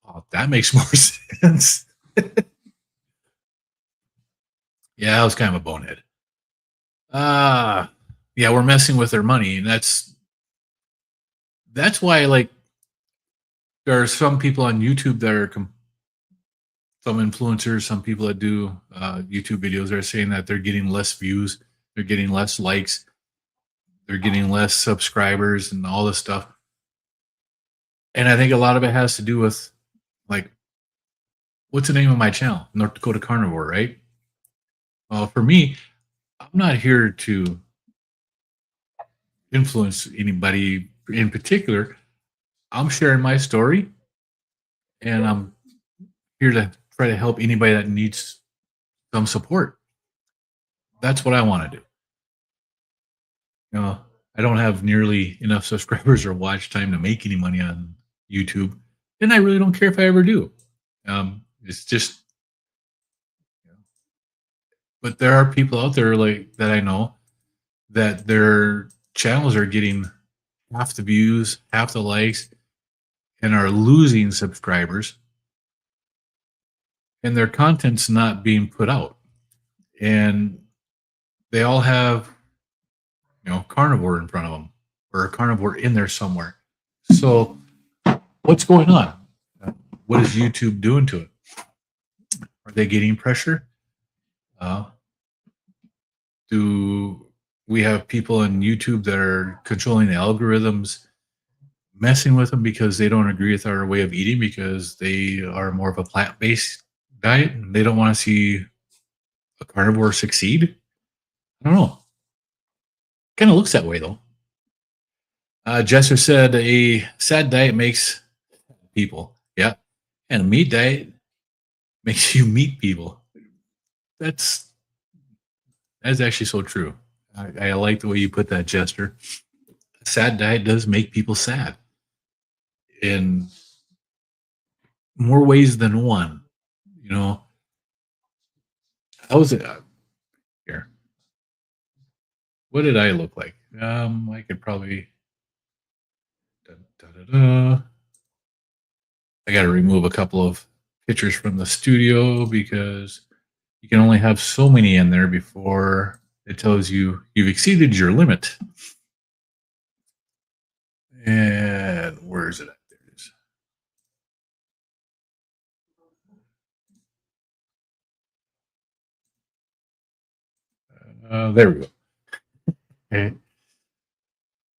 oh, that makes more sense. Yeah, I was kind of a bonehead. Ah, yeah, we're messing with their money, and that's why like there are some people on YouTube that are some influencers, some people that do YouTube videos are saying that they're getting less views, they're getting less likes, they're getting less subscribers, and all this stuff. And I think a lot of it has to do with like, what's the name of my channel? North Dakota Carnivore, right? Well, for me, I'm not here to influence anybody in particular. I'm sharing my story, and I'm here to try to help anybody that needs some support. That's what I want to do. You know, I don't have nearly enough subscribers or watch time to make any money on YouTube, and I really don't care if I ever do. It's just, but there are people out there like that I know that their channels are getting half the views, half the likes, and are losing subscribers, and their content's not being put out. And they all have, carnivore in front of them or a carnivore in there somewhere. So what's going on? What is YouTube doing to it? Are they getting pressure? Uh, do we have people on YouTube that are controlling the algorithms, messing with them because they don't agree with our way of eating because they are more of a plant-based diet and they don't want to see a carnivore succeed? I don't know. Kind of looks that way though. Jester said a sad diet makes people. Yeah. And a meat diet makes you meet people. That's that's actually so true. I like the way you put that, Jester. A sad diet does make people sad in more ways than one. You know, I was here. What did I look like? I could probably. Da, da, da, da. I got to remove a couple of pictures from the studio because you can only have so many in there before it tells you you've exceeded your limit. And where is it at? There it is. There we go. Okay.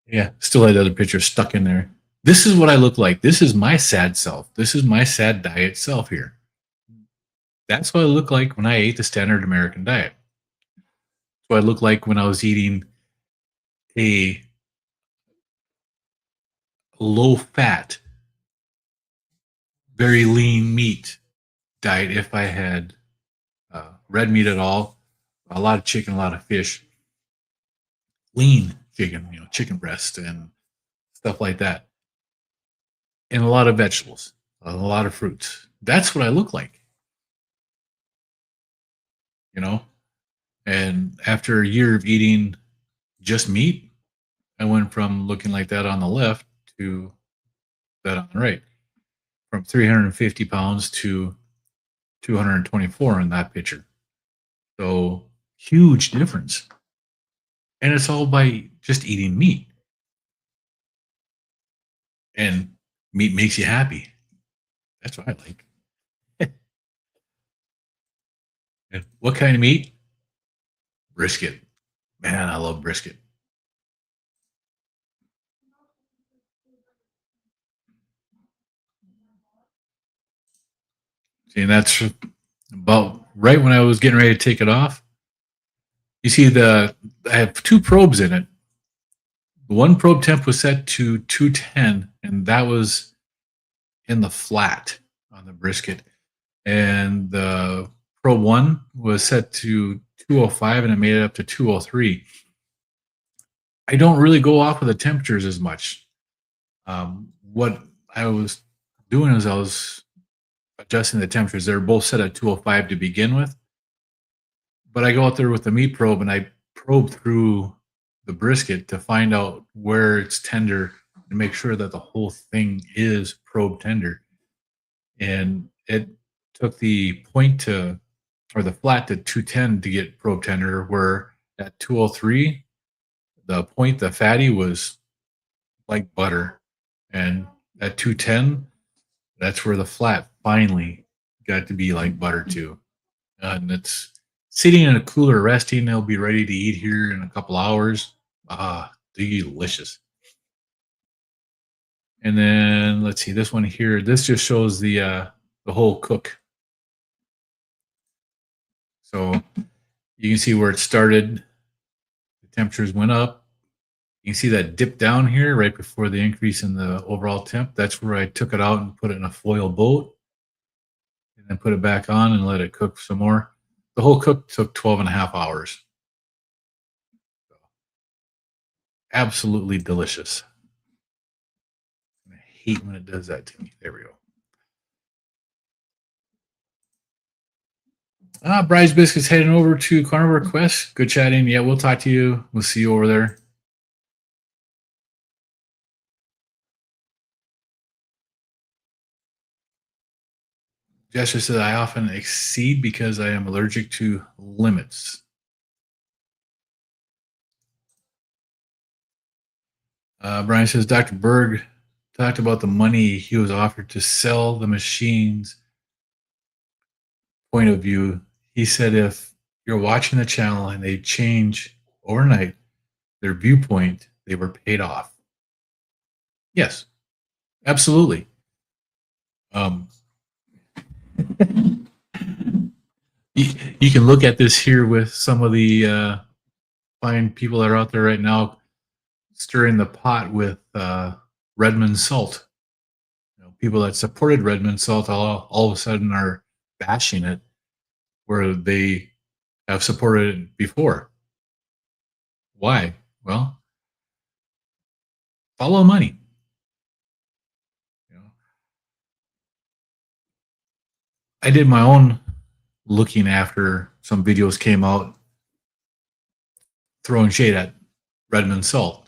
Yeah, still had other pictures stuck in there. This is what I look like. This is my sad self. This is my sad diet self here. That's what I look like when I ate the standard American diet. That's what I look like when I was eating a low fat, very lean meat diet if I had red meat at all, a lot of chicken, a lot of fish, lean chicken, chicken breast and stuff like that, and a lot of vegetables, a lot of fruits. That's what I look like, you know. And after a year of eating just meat, I went from looking like that on the left to that on the right, from 350 pounds to 224 in that picture. So huge difference. And it's all by just eating meat. And meat makes you happy. That's what I like. And what kind of meat? Brisket. Man, I love brisket. See, and that's about right when I was getting ready to take it off. You see, I have two probes in it. One probe temp was set to 210, and that was in the flat on the brisket. And the probe one was set to 205, and I made it up to 203. I don't really go off of the temperatures as much. What I was doing is I was adjusting the temperatures. They're both set at 205 to begin with. But I go out there with the meat probe and I probe through the brisket to find out where it's tender and make sure that the whole thing is probe tender. And it took the point to, or the flat to 210 to get probe tender, where at 203, the point, the fatty was like butter. And at 210, that's where the flat finally got to be like butter too. And it's sitting in a cooler resting. They'll be ready to eat here in a couple hours. Ah, delicious. And then let's see this one here. This just shows the whole cook. So you can see where it started. The temperatures went up. You can see that dip down here right before the increase in the overall temp. That's where I took it out and put it in a foil boat and then put it back on and let it cook some more. The whole cook took 12 and a half hours. Absolutely delicious. I hate when it does that to me. There we go. Bryce Biscuits heading over to Carnivore Quest. Good chatting. Yeah, we'll talk to you. We'll see you over there. Jester said I often exceed because I am allergic to limits. Brian says Dr. Berg talked about the money he was offered to sell the machines. Point of view, he said if you're watching the channel and they change overnight their viewpoint, they were paid off. Yes, absolutely. You can look at this here with some of the fine people that are out there right now stirring the pot with Redmond salt. You know, people that supported Redmond salt all of a sudden are bashing it where they have supported it before. Why? Well, follow money. You know, I did my own looking after some videos came out throwing shade at Redmond salt.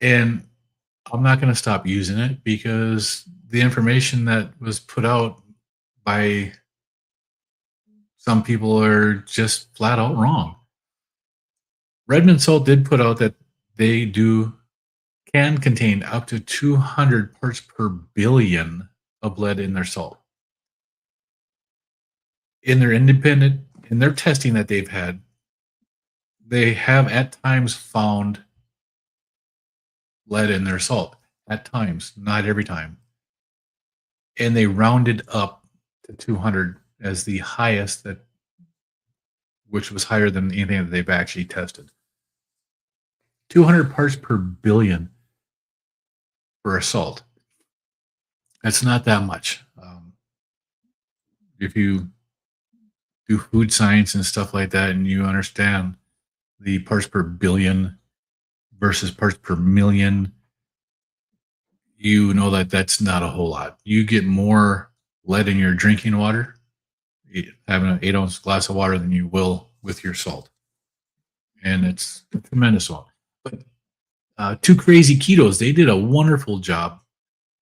And I'm not going to stop using it because the information that was put out by some people are just flat out wrong. Redmond salt did put out that they can contain up to 200 parts per billion of lead in their salt. In their testing that they've had, they have at times found lead in their salt. At times, not every time. And they rounded up to 200 as the highest, which was higher than anything that they've actually tested. 200 parts per billion for a salt. That's not that much. If you do food science and stuff like that and you understand the parts per billion versus parts per million, you know that that's not a whole lot. You get more lead in your drinking water, having an 8-ounce glass of water, than you will with your salt. And it's a tremendous one. But Two Crazy Ketos, they did a wonderful job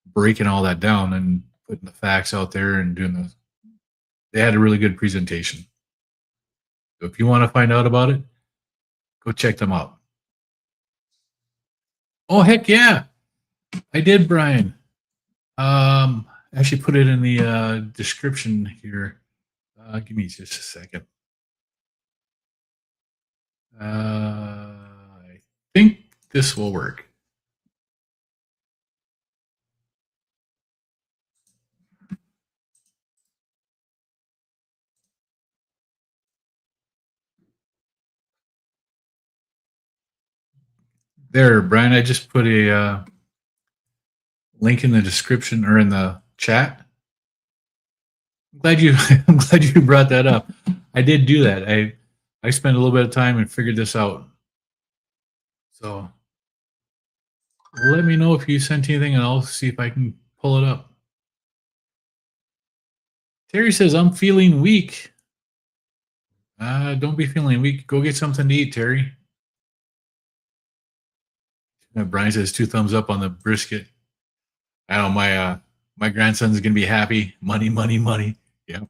breaking all that down and putting the facts out there and they had a really good presentation. So if you want to find out about it, go check them out. Oh, heck yeah. I did, Brian. Actually put it in the description here. Give me just a second. I think this will work. There, Brian, I just put a link in the description or in the chat. I'm glad you brought that up. I did do that. I spent a little bit of time and figured this out. So let me know if you sent anything and I'll see if I can pull it up. Terry says, I'm feeling weak. Don't be feeling weak. Go get something to eat, Terry. Brian says, two thumbs up on the brisket. I know my grandson's gonna be happy. Money, money, money. Yeah.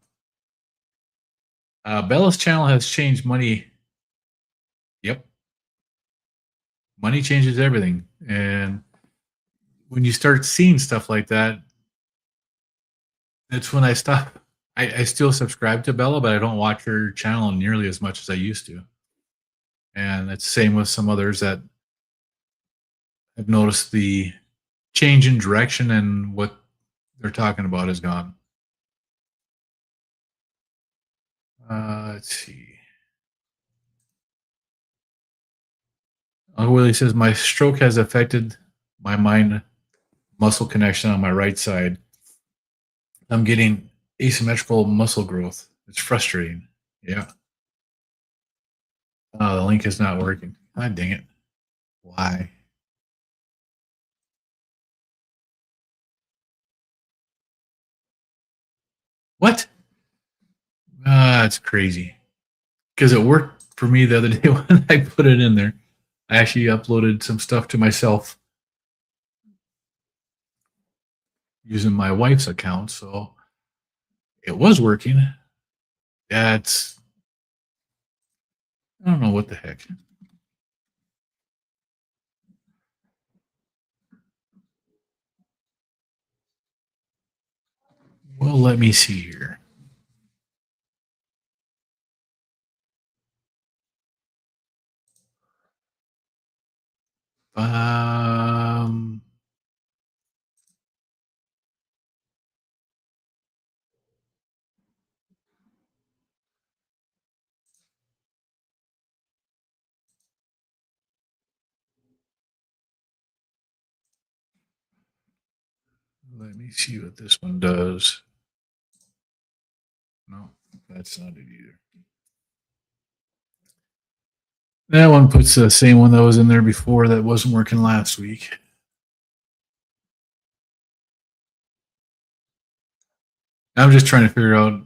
Bella's channel has changed money. Yep. Money changes everything. And when you start seeing stuff like that, that's when I stop. I still subscribe to Bella, but I don't watch her channel nearly as much as I used to. And it's the same with some others that I've noticed the change in direction and what they're talking about is gone. Let's see. Uncle Willie says, my stroke has affected my mind muscle connection on my right side. I'm getting asymmetrical muscle growth. It's frustrating. Yeah. Oh, the link is not working. God dang it. Why? What? It's crazy. Because it worked for me the other day when I put it in there. I actually uploaded some stuff to myself using my wife's account, so it was working. That's I don't know what the heck. Well, let me see here. Um, Let me see what this one does. No, that's not it either. That one puts the same one that was in there before that wasn't working last week. I'm just trying to figure out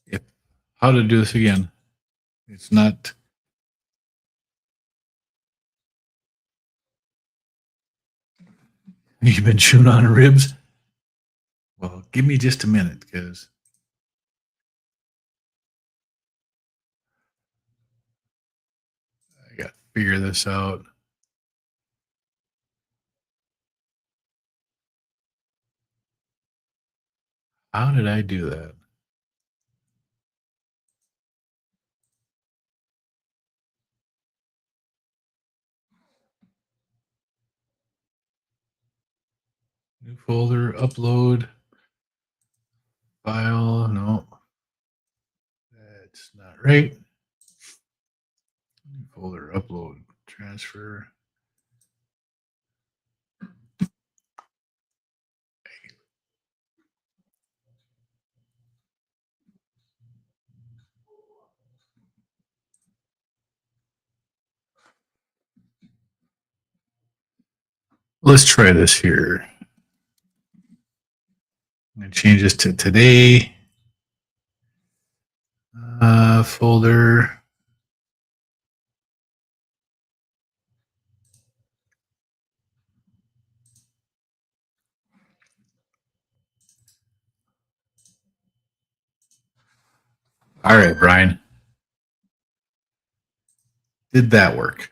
if how to do this again. It's not. You've been chewing on ribs. Well, give me just a minute because I got to figure this out. How did I do that? New folder, upload, file. No, that's not right. New folder, upload, transfer. Let's try this here. I'm going to change this to today. Folder. All right, Brian. Did that work?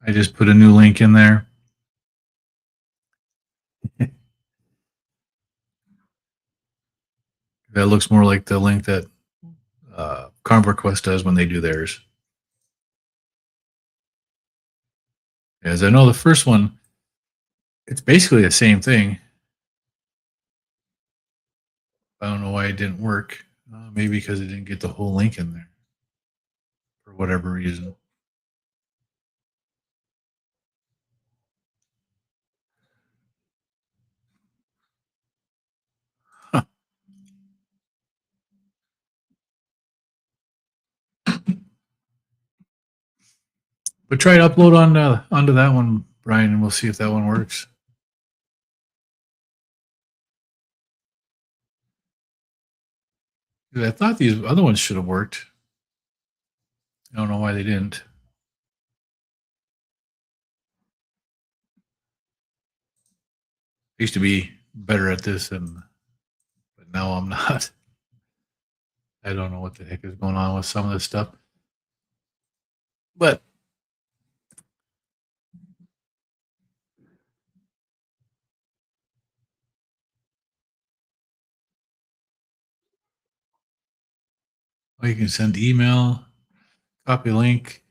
I just put a new link in there. That looks more like the link that Carnivore Quest does when they do theirs. As I know, the first one, it's basically the same thing. I don't know why it didn't work. Maybe because it didn't get the whole link in there for whatever reason. Huh. But try to upload onto that one, Brian, and we'll see if that one works. I thought these other ones should have worked. I don't know why they didn't. I used to be better at this, but now I'm not. I don't know what the heck is going on with some of this stuff. But you can send email, copy link.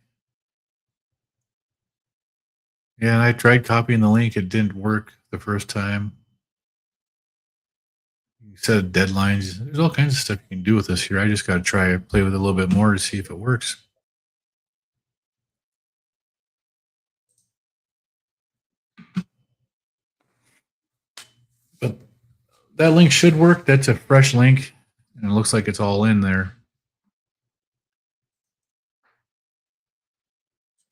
Yeah, and I tried copying the link. It didn't work the first time. You set deadlines. There's all kinds of stuff you can do with this here. I just got to play with it a little bit more to see if it works. But that link should work. That's a fresh link, and it looks like it's all in there.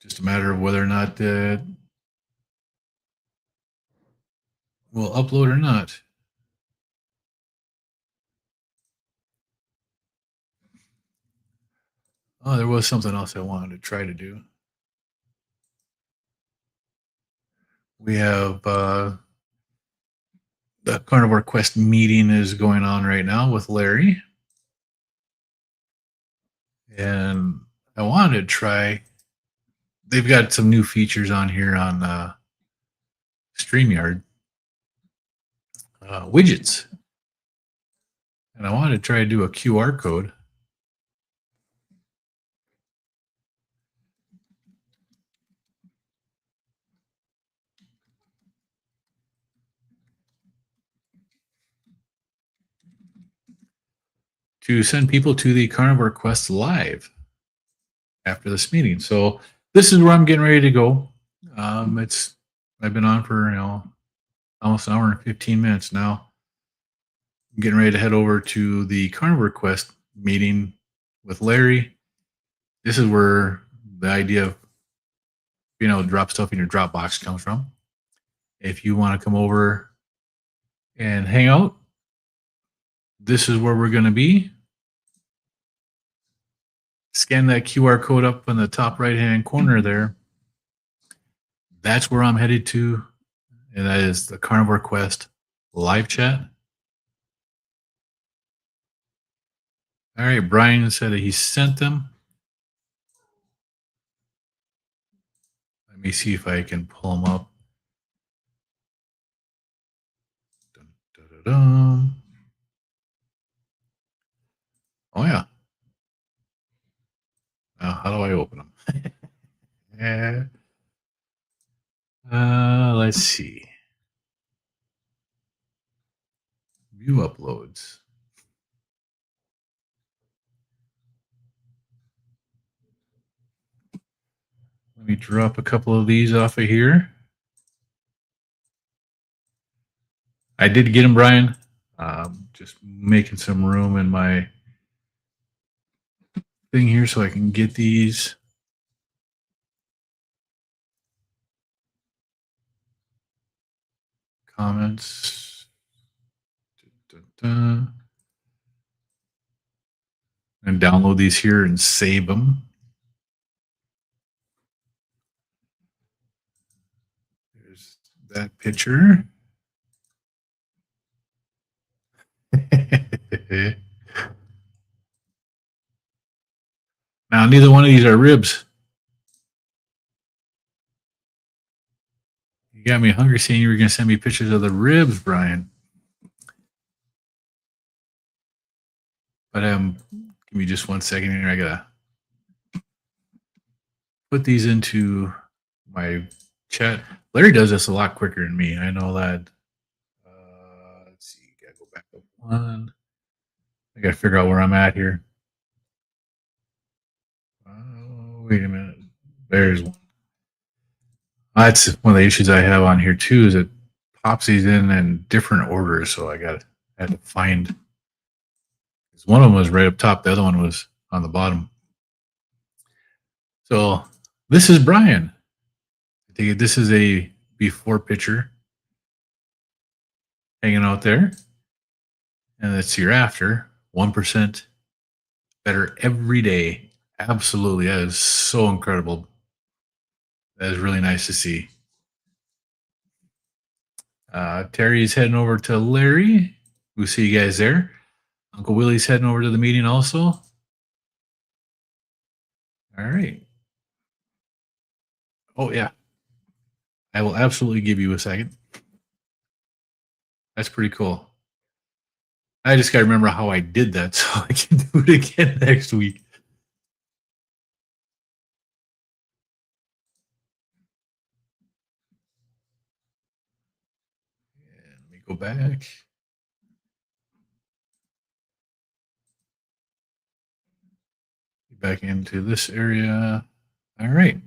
Just a matter of whether or not we'll upload or not. Oh, there was something else I wanted to try to do. We have the Carnivore Quest meeting is going on right now with Larry. And I wanted to try, they've got some new features on here on StreamYard, widgets. And I wanted to try to do a QR code. To send people to the Carnivore Quest live after this meeting. So this is where I'm getting ready to go. I've been on for almost an hour and 15 minutes now. I'm getting ready to head over to the Carnivore Quest meeting with Larry. This is where the idea of being able to drop stuff in your Dropbox comes from. If you want to come over and hang out, this is where we're going to be. Scan that QR code up in the top right-hand corner there. That's where I'm headed to, and that is the Carnivore Quest live chat. All right, Brian said that he sent them. Let me see if I can pull them up. Dun, dun, dun, dun. Oh, yeah. Now, how do I open them? Let's see. View uploads. Let me drop a couple of these off of here. I did get them, Brian. Just making some room in my thing here so I can get these. Comments. Dun, dun, dun. And download these here and save them. There's that picture. Now, neither one of these are ribs. You got me hungry saying you were going to send me pictures of the ribs, Brian. But give me just 1 second here. I got to put these into my chat. Larry does this a lot quicker than me. I know that. Let's see. Got to go back up one. I got to figure out where I'm at here. Wait a minute. There's one. That's one of the issues I have on here too. Is it pops these in different orders, so I had to find. One of them was right up top. The other one was on the bottom. So This is Brian. I take it this is a before picture hanging out there, and that's your after. 1% better every day. Absolutely. That is so incredible. That is really nice to see. Terry's heading over to Larry. We'll see you guys there. Uncle Willie's heading over to the meeting also. All right. Oh, yeah. I will absolutely give you a second. That's pretty cool. I just got to remember how I did that so I can do it again next week. And let me go back. Back into this area. All right.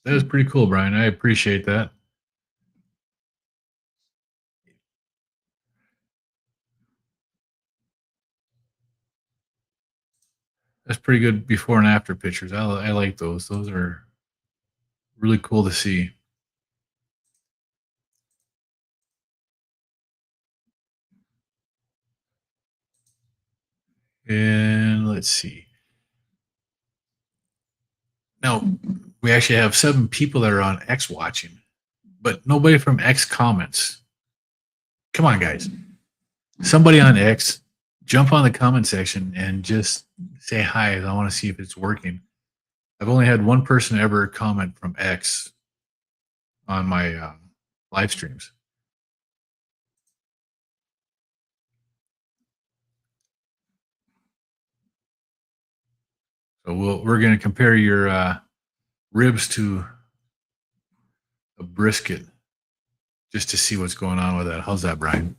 That was pretty cool, Brian. I appreciate that. That's pretty good before and after pictures. I like those. Those are really cool to see. And let's see. Now, we actually have 7 people that are on X watching, but nobody from X comments. Come on, guys. Somebody on X, jump on the comment section and just say hi. I want to see if it's working. I've only had one person ever comment from X on my live streams. So we're going to compare your ribs to a brisket just to see what's going on with that. How's that, Brian?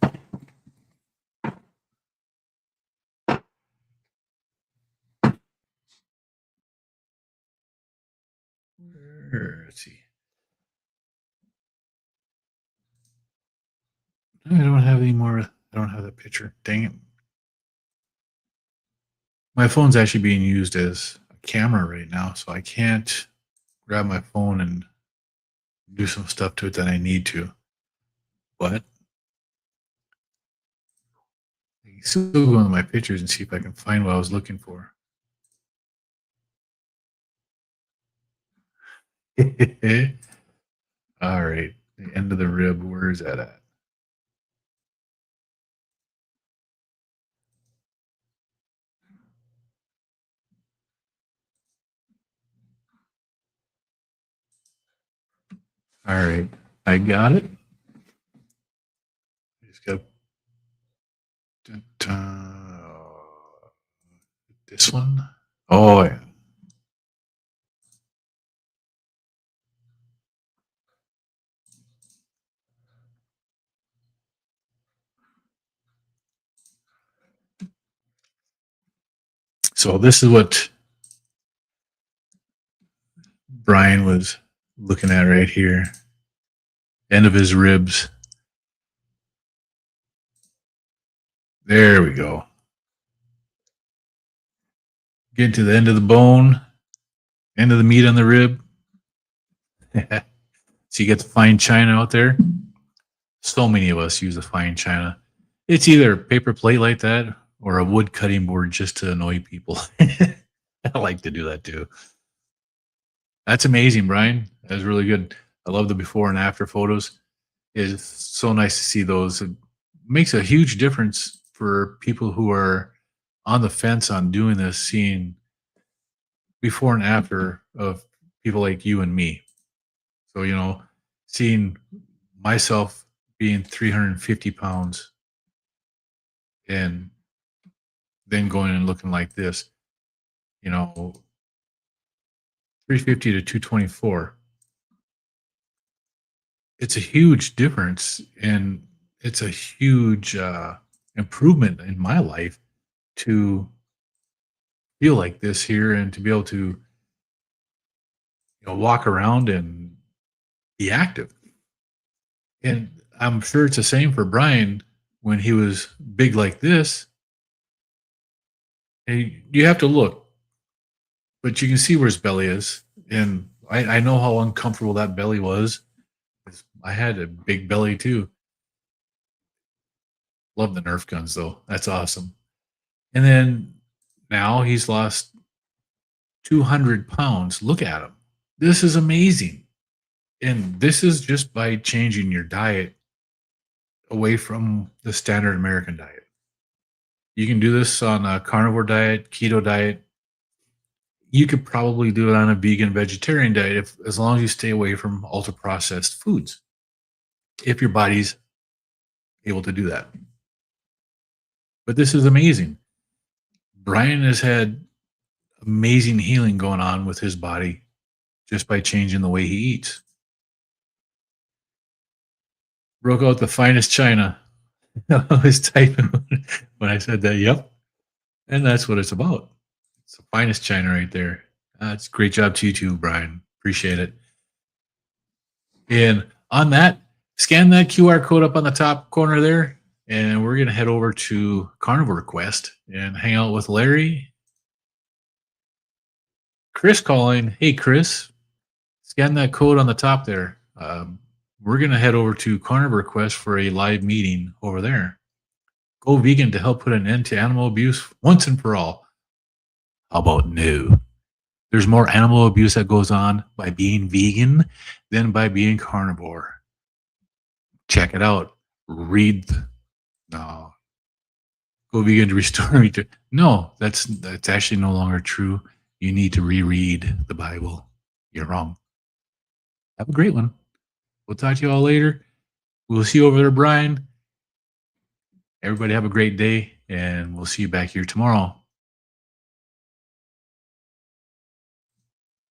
Let's see. I don't have any more. I don't have that picture. Dang it. My phone's actually being used as a camera right now, so I can't grab my phone and do some stuff to it that I need to. But I can still go into my pictures and see if I can find what I was looking for. All right. The end of the rib. Where is that at? All right. I got it. I just got this one. Oh, yeah. So this is what Brian was looking at right here. End of his ribs. There we go. Get to the end of the bone, end of the meat on the rib. So you get the fine china out there. So many of us use a fine china. It's either a paper plate like that or a wood cutting board just to annoy people. I like to do that too. That's amazing, Brian. That was really good. I love the before and after photos. It's so nice to see those. It makes a huge difference for people who are on the fence on doing this, seeing before and after of people like you and me. So, seeing myself being 350 pounds and then going and looking like this, 350 to 224. It's a huge difference, and it's a huge improvement in my life to feel like this here and to be able to walk around and be active. And I'm sure it's the same for Brian when he was big like this. And you have to look. but you can see where his belly is. And I know how uncomfortable that belly was. I had a big belly too. Love the Nerf guns though. That's awesome. And then now he's lost 200 pounds. Look at him. This is amazing. And this is just by changing your diet away from the standard American diet. You can do this on a carnivore diet, keto diet. You could probably do it on a vegan, vegetarian diet as long as you stay away from ultra processed foods, if your body's able to do that. But this is amazing. Brian has had amazing healing going on with his body just by changing the way he eats. Broke out the finest china. I was typing when I said that. Yep. And that's what it's about. It's the finest china right there. It's a great job to you too, Brian. Appreciate it. And on that, scan that QR code up on the top corner there. And we're going to head over to Carnivore Quest and hang out with Larry. Chris calling. Hey, Chris, scan that code on the top there. We're going to head over to Carnivore Quest for a live meeting over there. Go vegan to help put an end to animal abuse once and for all. How about no? There's more animal abuse that goes on by being vegan than by being carnivore. Check it out. Read. No. Go vegan to restore. No, that's actually no longer true. You need to reread the Bible. You're wrong. Have a great one. We'll talk to you all later. We'll see you over there, Brian. Everybody have a great day, and we'll see you back here tomorrow.